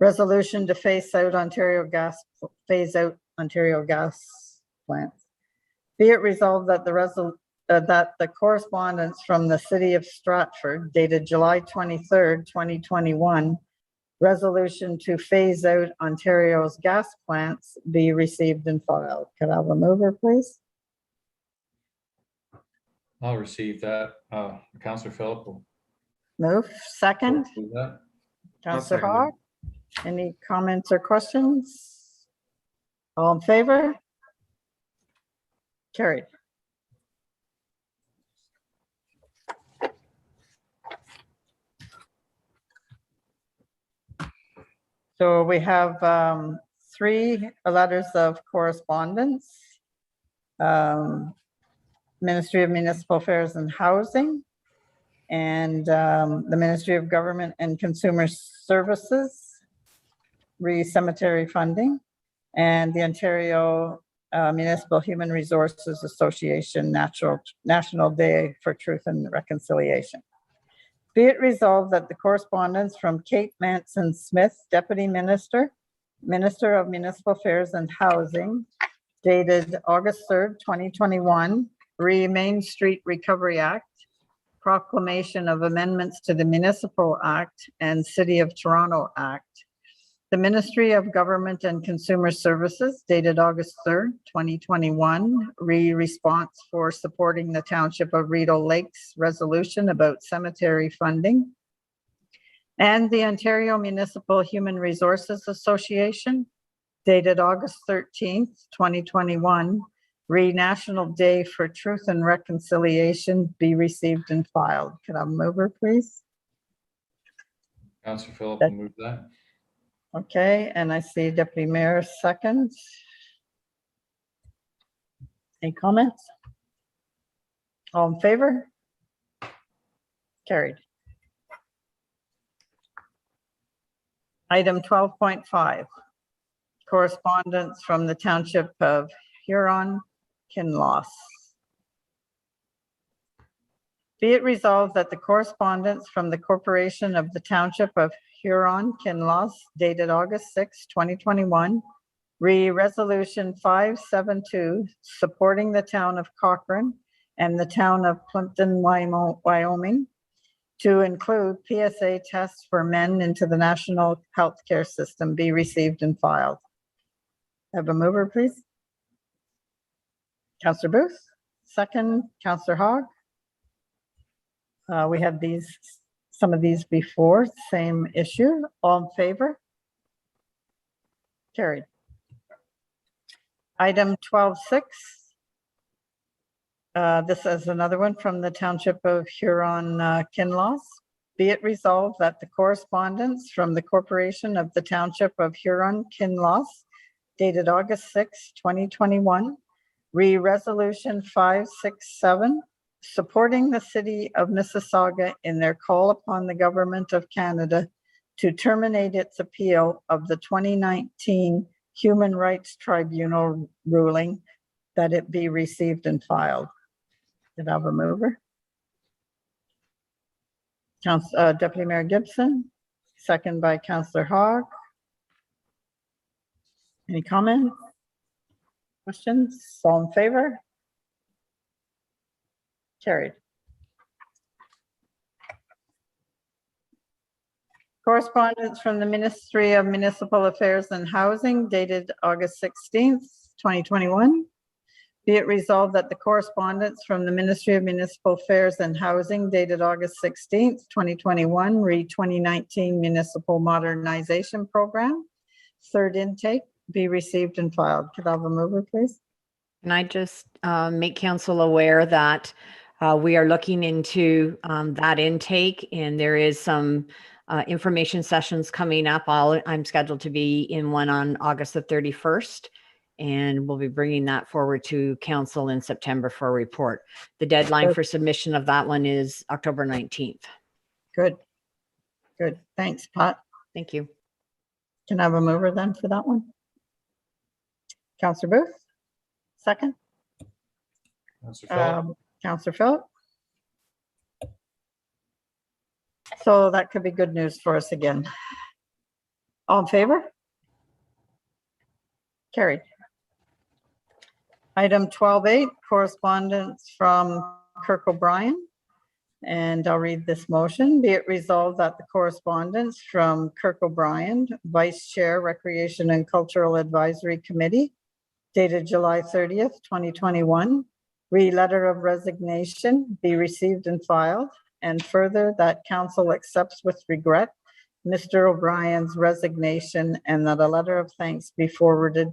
Resolution to phase out Ontario gas plants. Be it resolved that the correspondence from the City of Stratford dated July 23rd, 2021, resolution to phase out Ontario's gas plants be received and filed. Could I have a mover, please? I'll receive that. Counselor Phillip will Move. Second, do that. Councillor second it. Hogg. Any comments or questions? All in favor? Carried. So we have 3 letters of correspondence. Ministry of Municipal Affairs and Housing, and the Ministry of Government and Consumer Services, re-cemetery funding, and the Ontario Municipal Human Resources Association National Day for Truth and Reconciliation. Be it resolved that the correspondence from Kate Manson-Smith, Deputy Minister, Minister of Municipal Affairs and Housing, dated August 3rd, 2021, Main Street Recovery Act, proclamation of amendments to the Municipal Act and City of Toronto Act. The Ministry of Government and Consumer Services dated August 3rd, 2021, response for supporting the Township of Rideau Lakes resolution about cemetery funding. And the Ontario Municipal Human Resources Association dated August 13th, 2021, National Day for Truth and Reconciliation be received and filed. Could I have a mover, please? Counselor Phillip will move that. Okay, and I see Deputy Mayor second. Any comments? All in favor? Carried. Item 12.5, correspondence from the Township of Huron, Kinloss. Be it resolved that the correspondence from the Corporation of the Township of Huron, Kinloss, dated August 6, 2021, Resolution 572, supporting the town of Cochrane and the town of Plimpton, Wyoming, to include PSA tests for men into the national healthcare system be received and filed. Have a mover, please. Councillor Booth, second, Councillor Hogg. We had some of these before, same issue. All in favor? Carried. Item 12.6. This is another one from the Township of Huron, Kinloss. Be it resolved that the correspondence from the Corporation of the Township of Huron, Kinloss, dated August 6, 2021, Resolution 567, supporting the city of Mississauga in their call upon the government of Canada to terminate its appeal of the 2019 Human Rights Tribunal ruling, that it be received and filed. Did I have a mover? Deputy Mayor Gibson, second by Councillor Hogg. Any comments? Questions? All in favor? Carried. Correspondence from the Ministry of Municipal Affairs and Housing dated August 16th, 2021. Be it resolved that the correspondence from the Ministry of Municipal Affairs and Housing dated August 16th, 2021, re 2019 Municipal Modernization Program, third intake, be received and filed. Could I have a mover, please? Can I just make council aware that we are looking into that intake, and there is some information sessions coming up. I'm scheduled to be in one on August the 31st, and we'll be bringing that forward to council in September for a report. The deadline for submission of that one is October 19th. Good. Good. Thanks, Pat. Thank you. Can I have a mover then for that one? Councillor Booth, second. Councillor Phillip. So that could be good news for us again. All in favor? Carried. Item 12.8, correspondence from Kirk O'Brien. And I'll read this motion. Be it resolved that the correspondence from Kirk O'Brien, Vice Chair, Recreation and Cultural Advisory Committee, dated July 30th, 2021, letter of resignation be received and filed, and further that council accepts with regret Mr. O'Brien's resignation, and that a letter of thanks be forwarded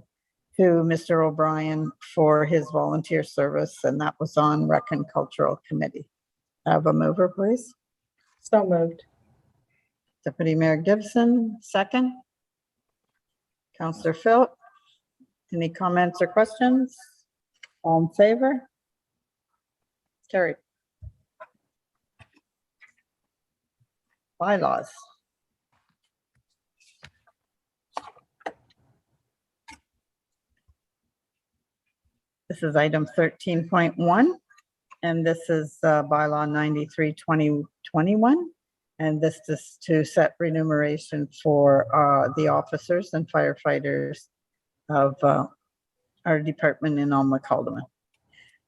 to Mr. O'Brien for his volunteer service, and that was on Rec and Cultural Committee. Have a mover, please. So moved. Deputy Mayor Gibson, second. Councillor Phillip. Any comments or questions? All in favor? Carried. Bylaws. This is item 13.1, and this is bylaw 93/2021. And this is to set remuneration for the officers and firefighters of our department in Alma-Caldeman.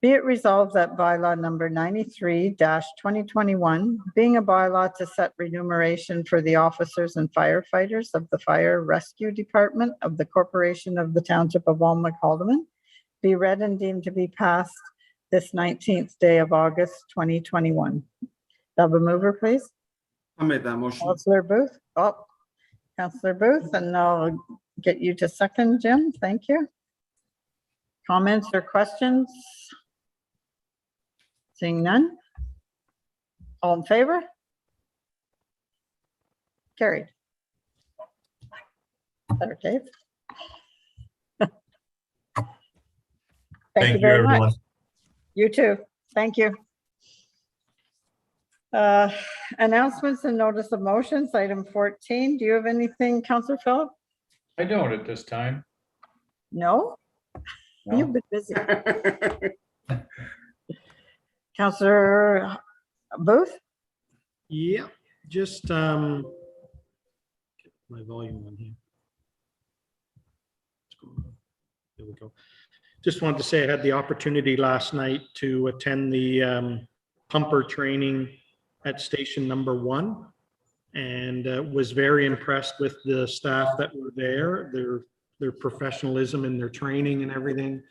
Be it resolved that bylaw number 93/2021, being a bylaw to set remuneration for the officers and firefighters of the Fire Rescue Department of the Corporation of the Township of Alma-Caldeman, be read and deemed to be passed this 19th day of August, 2021. Have a mover, please. I'll make that motion. Councillor Booth. Oh, Councillor Booth, and I'll get you to second, Jim. Thank you. Comments or questions? Seeing none. All in favor? Carried. Better, Dave. Thank you very much. everyone. You too. Thank you. Announcements and notice of motions, item 14. Do you have anything, Councillor Phillip? I don't at this time. No? No. You've been busy. Councillor Booth? Yeah, just get my volume on here. There we go. Just wanted to say I had the opportunity last night to attend the pumper training at station number 1, and was very impressed with the staff that were there, their professionalism in their training and everything.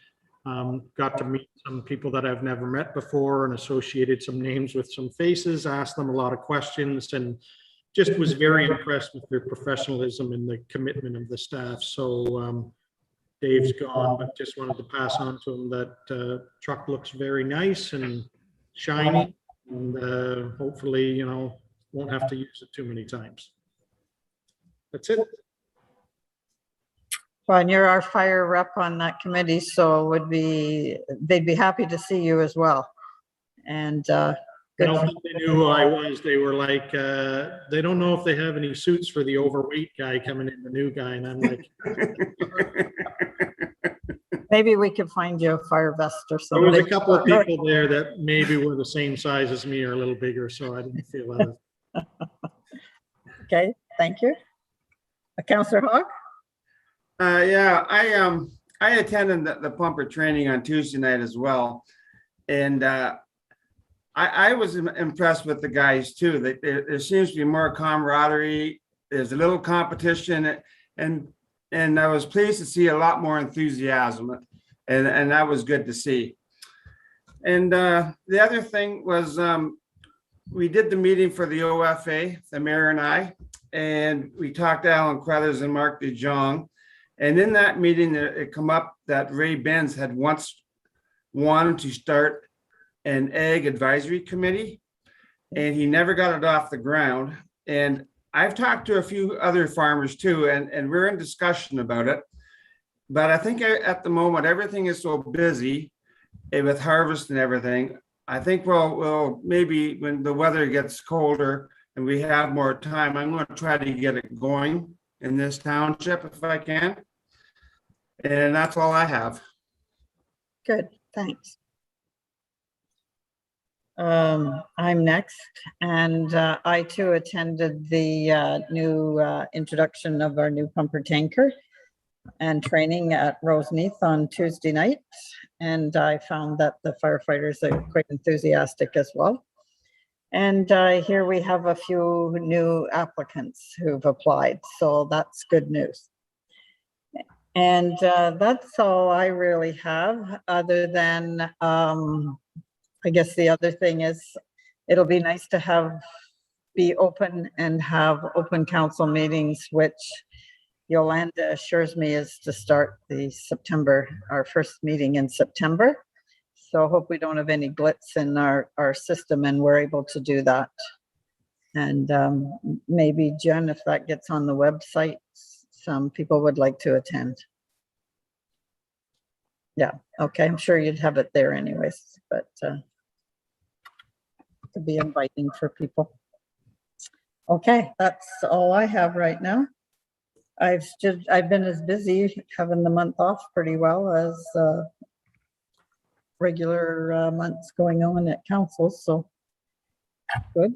Got to meet some people that I've never met before and associated some names with some faces, asked them a lot of questions, and just was very impressed with their professionalism and the commitment of the staff. So Dave's gone, but just wanted to pass on to him that truck looks very nice and shiny, and hopefully, you know, won't have to use it too many times. That's it. Well, and you're our fire rep on that committee, so they'd be happy to see you as well. And I good. don't think they knew who I was. They were like, they don't know if they have any suits for the overweight guy coming in, the new guy. And I'm like, Maybe we could find you a fire vest or there was something. a couple of people there that maybe were the same size as me or a little bigger, so I didn't feel that. Okay, thank you. Councillor Hawk? Yeah, I attended the pumper training on Tuesday night as well. And I was impressed with the guys too. There seems to be more camaraderie. There's a little competition, and I was pleased to see a lot more enthusiasm, and that was good to see. And the other thing was we did the meeting for the OFA, the mayor and I, and we talked to Alan Crothers and Mark DeJong. And in that meeting, it come up that Ray Benz had once wanted to start an ag advisory committee, and he never got it off the ground. And I've talked to a few other farmers too, and we're in discussion about it. But I think at the moment, everything is so busy with harvest and everything. I think we'll maybe when the weather gets colder and we have more time, I'm going to try to get it going in this township if I can. And that's all I have. Good, thanks. I'm next, and I too attended the new introduction of our new pumper tanker and training at Roseneath on Tuesday night. And I found that the firefighters are quite enthusiastic as well. And here we have a few new applicants who've applied, so that's good news. And that's all I really have, other than I guess the other thing is it'll be nice to be open and have open council meetings, which Yolanda assures me is to start our first meeting in September. So I hope we don't have any glitch in our system and we're able to do that. And maybe Jen, if that gets on the website, some people would like to attend. Yeah, okay, I'm sure you'd have it there anyways, but to be inviting for people. Okay, that's all I have right now. I've been as busy having the month off pretty well as regular months going on at council, so good.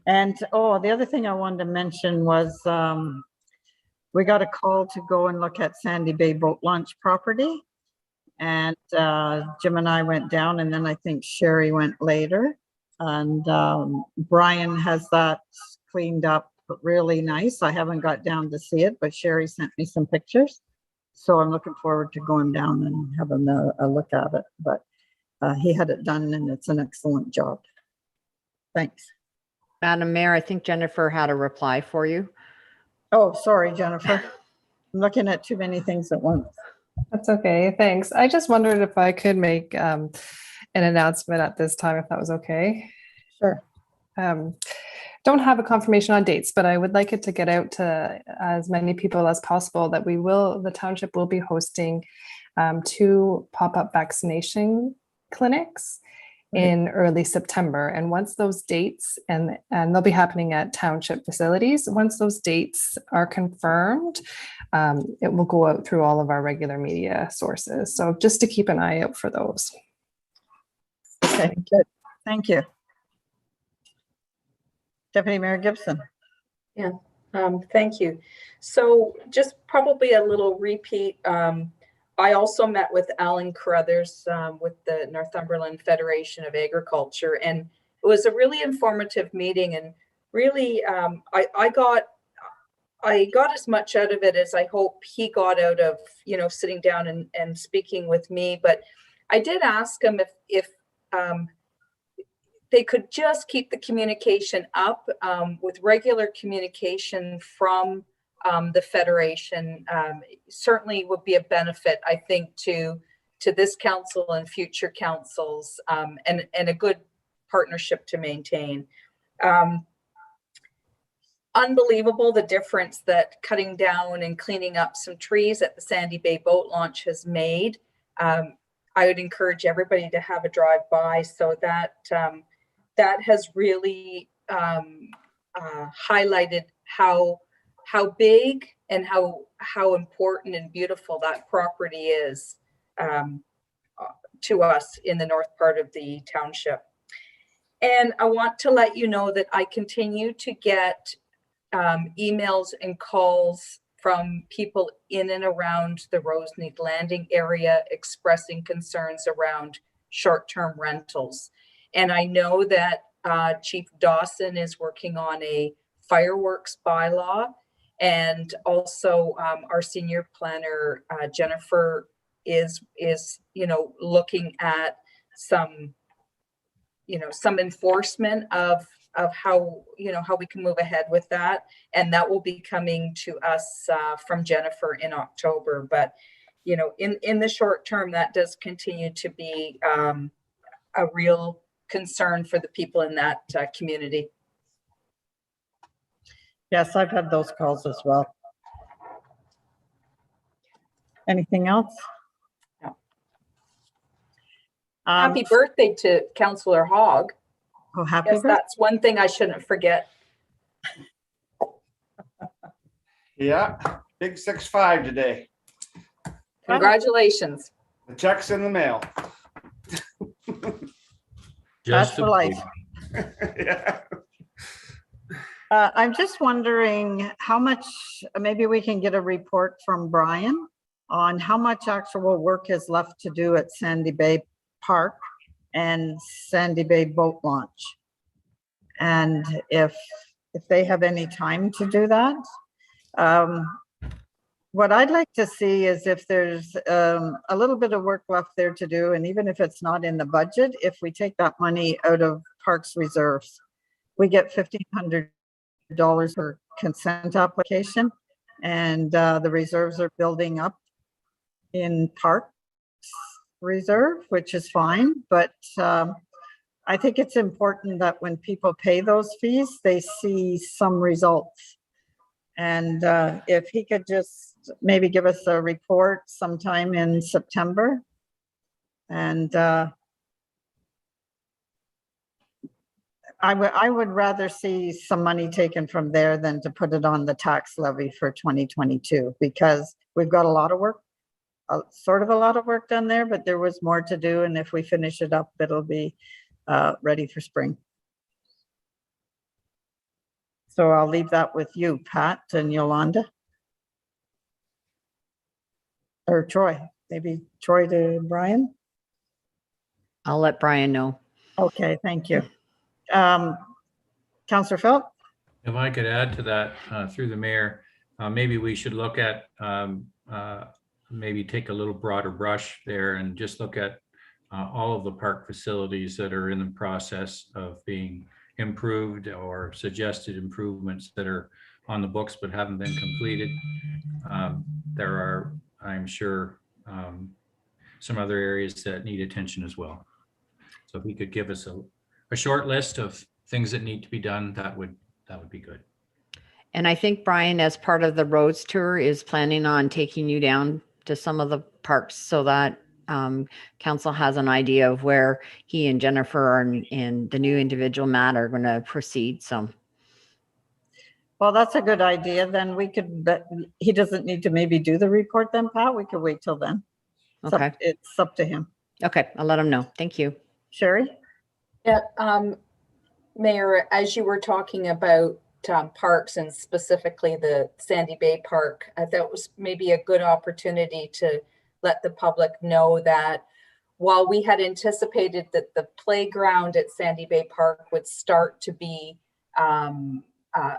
And the other thing I wanted to mention was we got a call to go and look at Sandy Bay Boat Launch property. And Jim and I went down, and then I think Sherry went later. And Brian has that cleaned up really nice. I haven't got down to see it, but Sherry sent me some pictures. So I'm looking forward to going down and having a look at it. But he had it done, and it's an excellent job. Thanks. Madam Mayor, I think Jennifer had a reply for you. Oh, sorry, Jennifer. I'm looking at too many things at once. That's okay, thanks. I just wondered if I could make an announcement at this time, if that was okay. Sure. Don't have a confirmation on dates, but I would like it to get out to as many people as possible that the township will be hosting 2 pop-up vaccination clinics in early September. And once those dates, and they'll be happening at township facilities, once those dates are confirmed, it will go out through all of our regular media sources. So just to keep an eye out for those. Okay, good. Thank you. Deputy Mayor Gibson. Yeah, thank you. So just probably a little repeat. I also met with Alan Crothers with the Northumberland Federation of Agriculture, and it was a really informative meeting. And really, I got as much out of it as I hope he got out of, sitting down and speaking with me. But I did ask him if they could just keep the communication up with regular communication from the Federation. Certainly would be a benefit, I think, to this council and future councils, and a good partnership to maintain. Unbelievable the difference that cutting down and cleaning up some trees at the Sandy Bay Boat Launch has made. I would encourage everybody to have a drive by. So that that has really highlighted how big and how important and beautiful that property is to us in the north part of the township. And I want to let you know that I continue to get emails and calls from people in and around the Roseneath Landing area expressing concerns around short-term rentals. And I know that Chief Dawson is working on a fireworks bylaw, and also our senior planner Jennifer is looking at some enforcement of how we can move ahead with that, and that will be coming to us from Jennifer in October. But in the short term, that does continue to be a real concern for the people in that community. Yes, I've had those calls as well. Anything else? No. Happy birthday to Councillor Hogg. Oh, happy Yes, birthday. that's one thing I shouldn't forget. Yeah, big 6'5" today. Congratulations. The check's in the mail. That's Just for a life. Yeah. I'm just wondering how much, maybe we can get a report from Brian on how much actual work is left to do at Sandy Bay Park and Sandy Bay Boat Launch. And if they have any time to do that. What I'd like to see is if there's a little bit of work left there to do, and even if it's not in the budget, if we take that money out of Parks Reserves, we get $1,500 per consent application, and the reserves are building up in Parks Reserve, which is fine, but I think it's important that when people pay those fees, they see some results. And if he could just maybe give us a report sometime in September. And I would rather see some money taken from there than to put it on the tax levy for 2022, because we've got a lot of work, sort of a lot of work done there, but there was more to do. And if we finish it up, it'll be ready for spring. So I'll leave that with you, Pat and Yolanda. Or Troy, maybe Troy to Brian. I'll let Brian know. Okay, thank you. Councillor Philp? If I could add to that through the mayor, maybe we should look at, maybe take a little broader brush there and just look at all of the park facilities that are in the process of being improved or suggested improvements that are on the books but haven't been completed. There are, I'm sure, some other areas that need attention as well. So if he could give us a short list of things that need to be done, that would be good. And I think Brian, as part of the roads tour, is planning on taking you down to some of the parks so that council has an idea of where he and Jennifer and the new individual Matt are going to proceed. So, Well, that's a good idea. Then we could, he doesn't need to maybe do the report then, Pat. We could wait till then. okay. It's up to him. Okay. I'll let him know. Thank you. Sherry? Yeah, Mayor, as you were talking about parks and specifically the Sandy Bay Park, I thought it was maybe a good opportunity to let the public know that while we had anticipated that the playground at Sandy Bay Park would start to be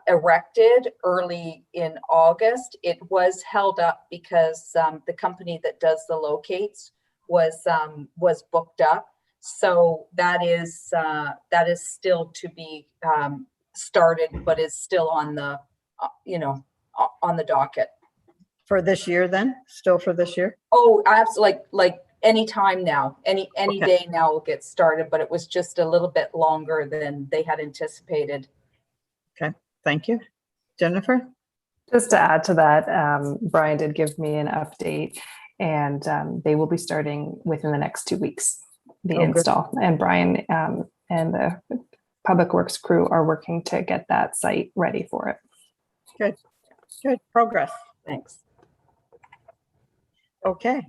erected early in August, it was held up because the company that does the locates was booked up. So that is still to be started, but is still on the on the docket. For this year then? Still for this year? Oh, absolutely. Like any time now, any Okay. day now will get started, but it was just a little bit longer than they had anticipated. Okay, thank you. Jennifer? Just to add to that, Brian did give me an update. And they will be starting within the next 2 weeks, the Oh, good. install. And Brian and the Public Works crew are working to get that site ready for it. Good progress. Thanks. Okay.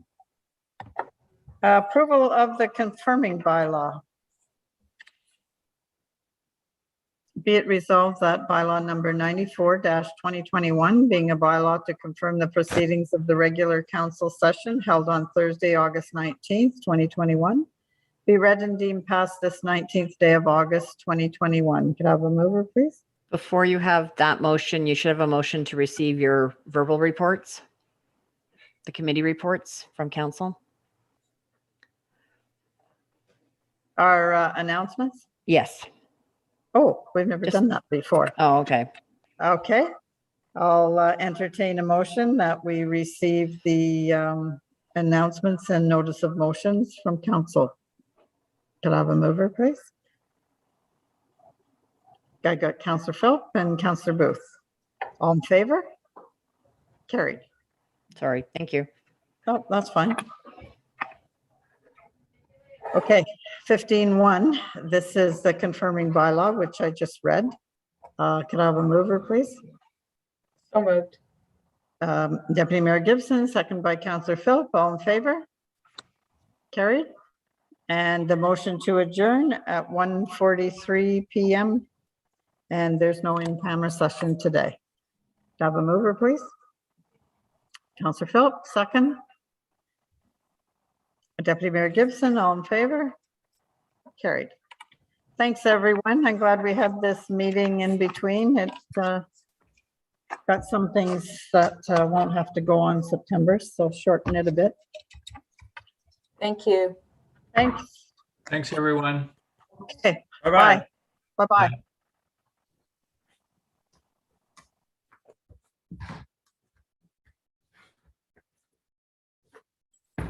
Approval of the confirming bylaw. Be it resolved that bylaw number 94-2021, being a bylaw to confirm the proceedings of the regular council session held on Thursday, August 19th, 2021, be read and deemed passed this 19th day of August, 2021. Could I have a mover, please? Before you have that motion, you should have a motion to receive your verbal reports, the committee reports from council. Our announcements? Yes. Oh, we've never Just- done that before. Oh, okay. Okay. I'll entertain a motion that we receive the announcements and notice of motions from council. Could I have a mover, please? I got Councillor Philp and Councillor Booth. All in favor? Carried. Sorry. Thank you. Oh, that's fine. Okay, 15.1, this is the confirming bylaw, which I just read. Could I have a mover, please? So moved. Deputy Mayor Gibson, second by Councillor Philp, all in favor? Carried. And the motion to adjourn at 1:43 PM. And there's no in-camera session today. Could I have a mover, please? Councillor Philp, second. Deputy Mayor Gibson, all in favor? Carried. Thanks, everyone. I'm glad we had this meeting in between. It's got some things that won't have to go on September, so shorten it a bit. Thank you. Thanks. Thanks, everyone. Okay, Bye-bye. bye. Bye-bye.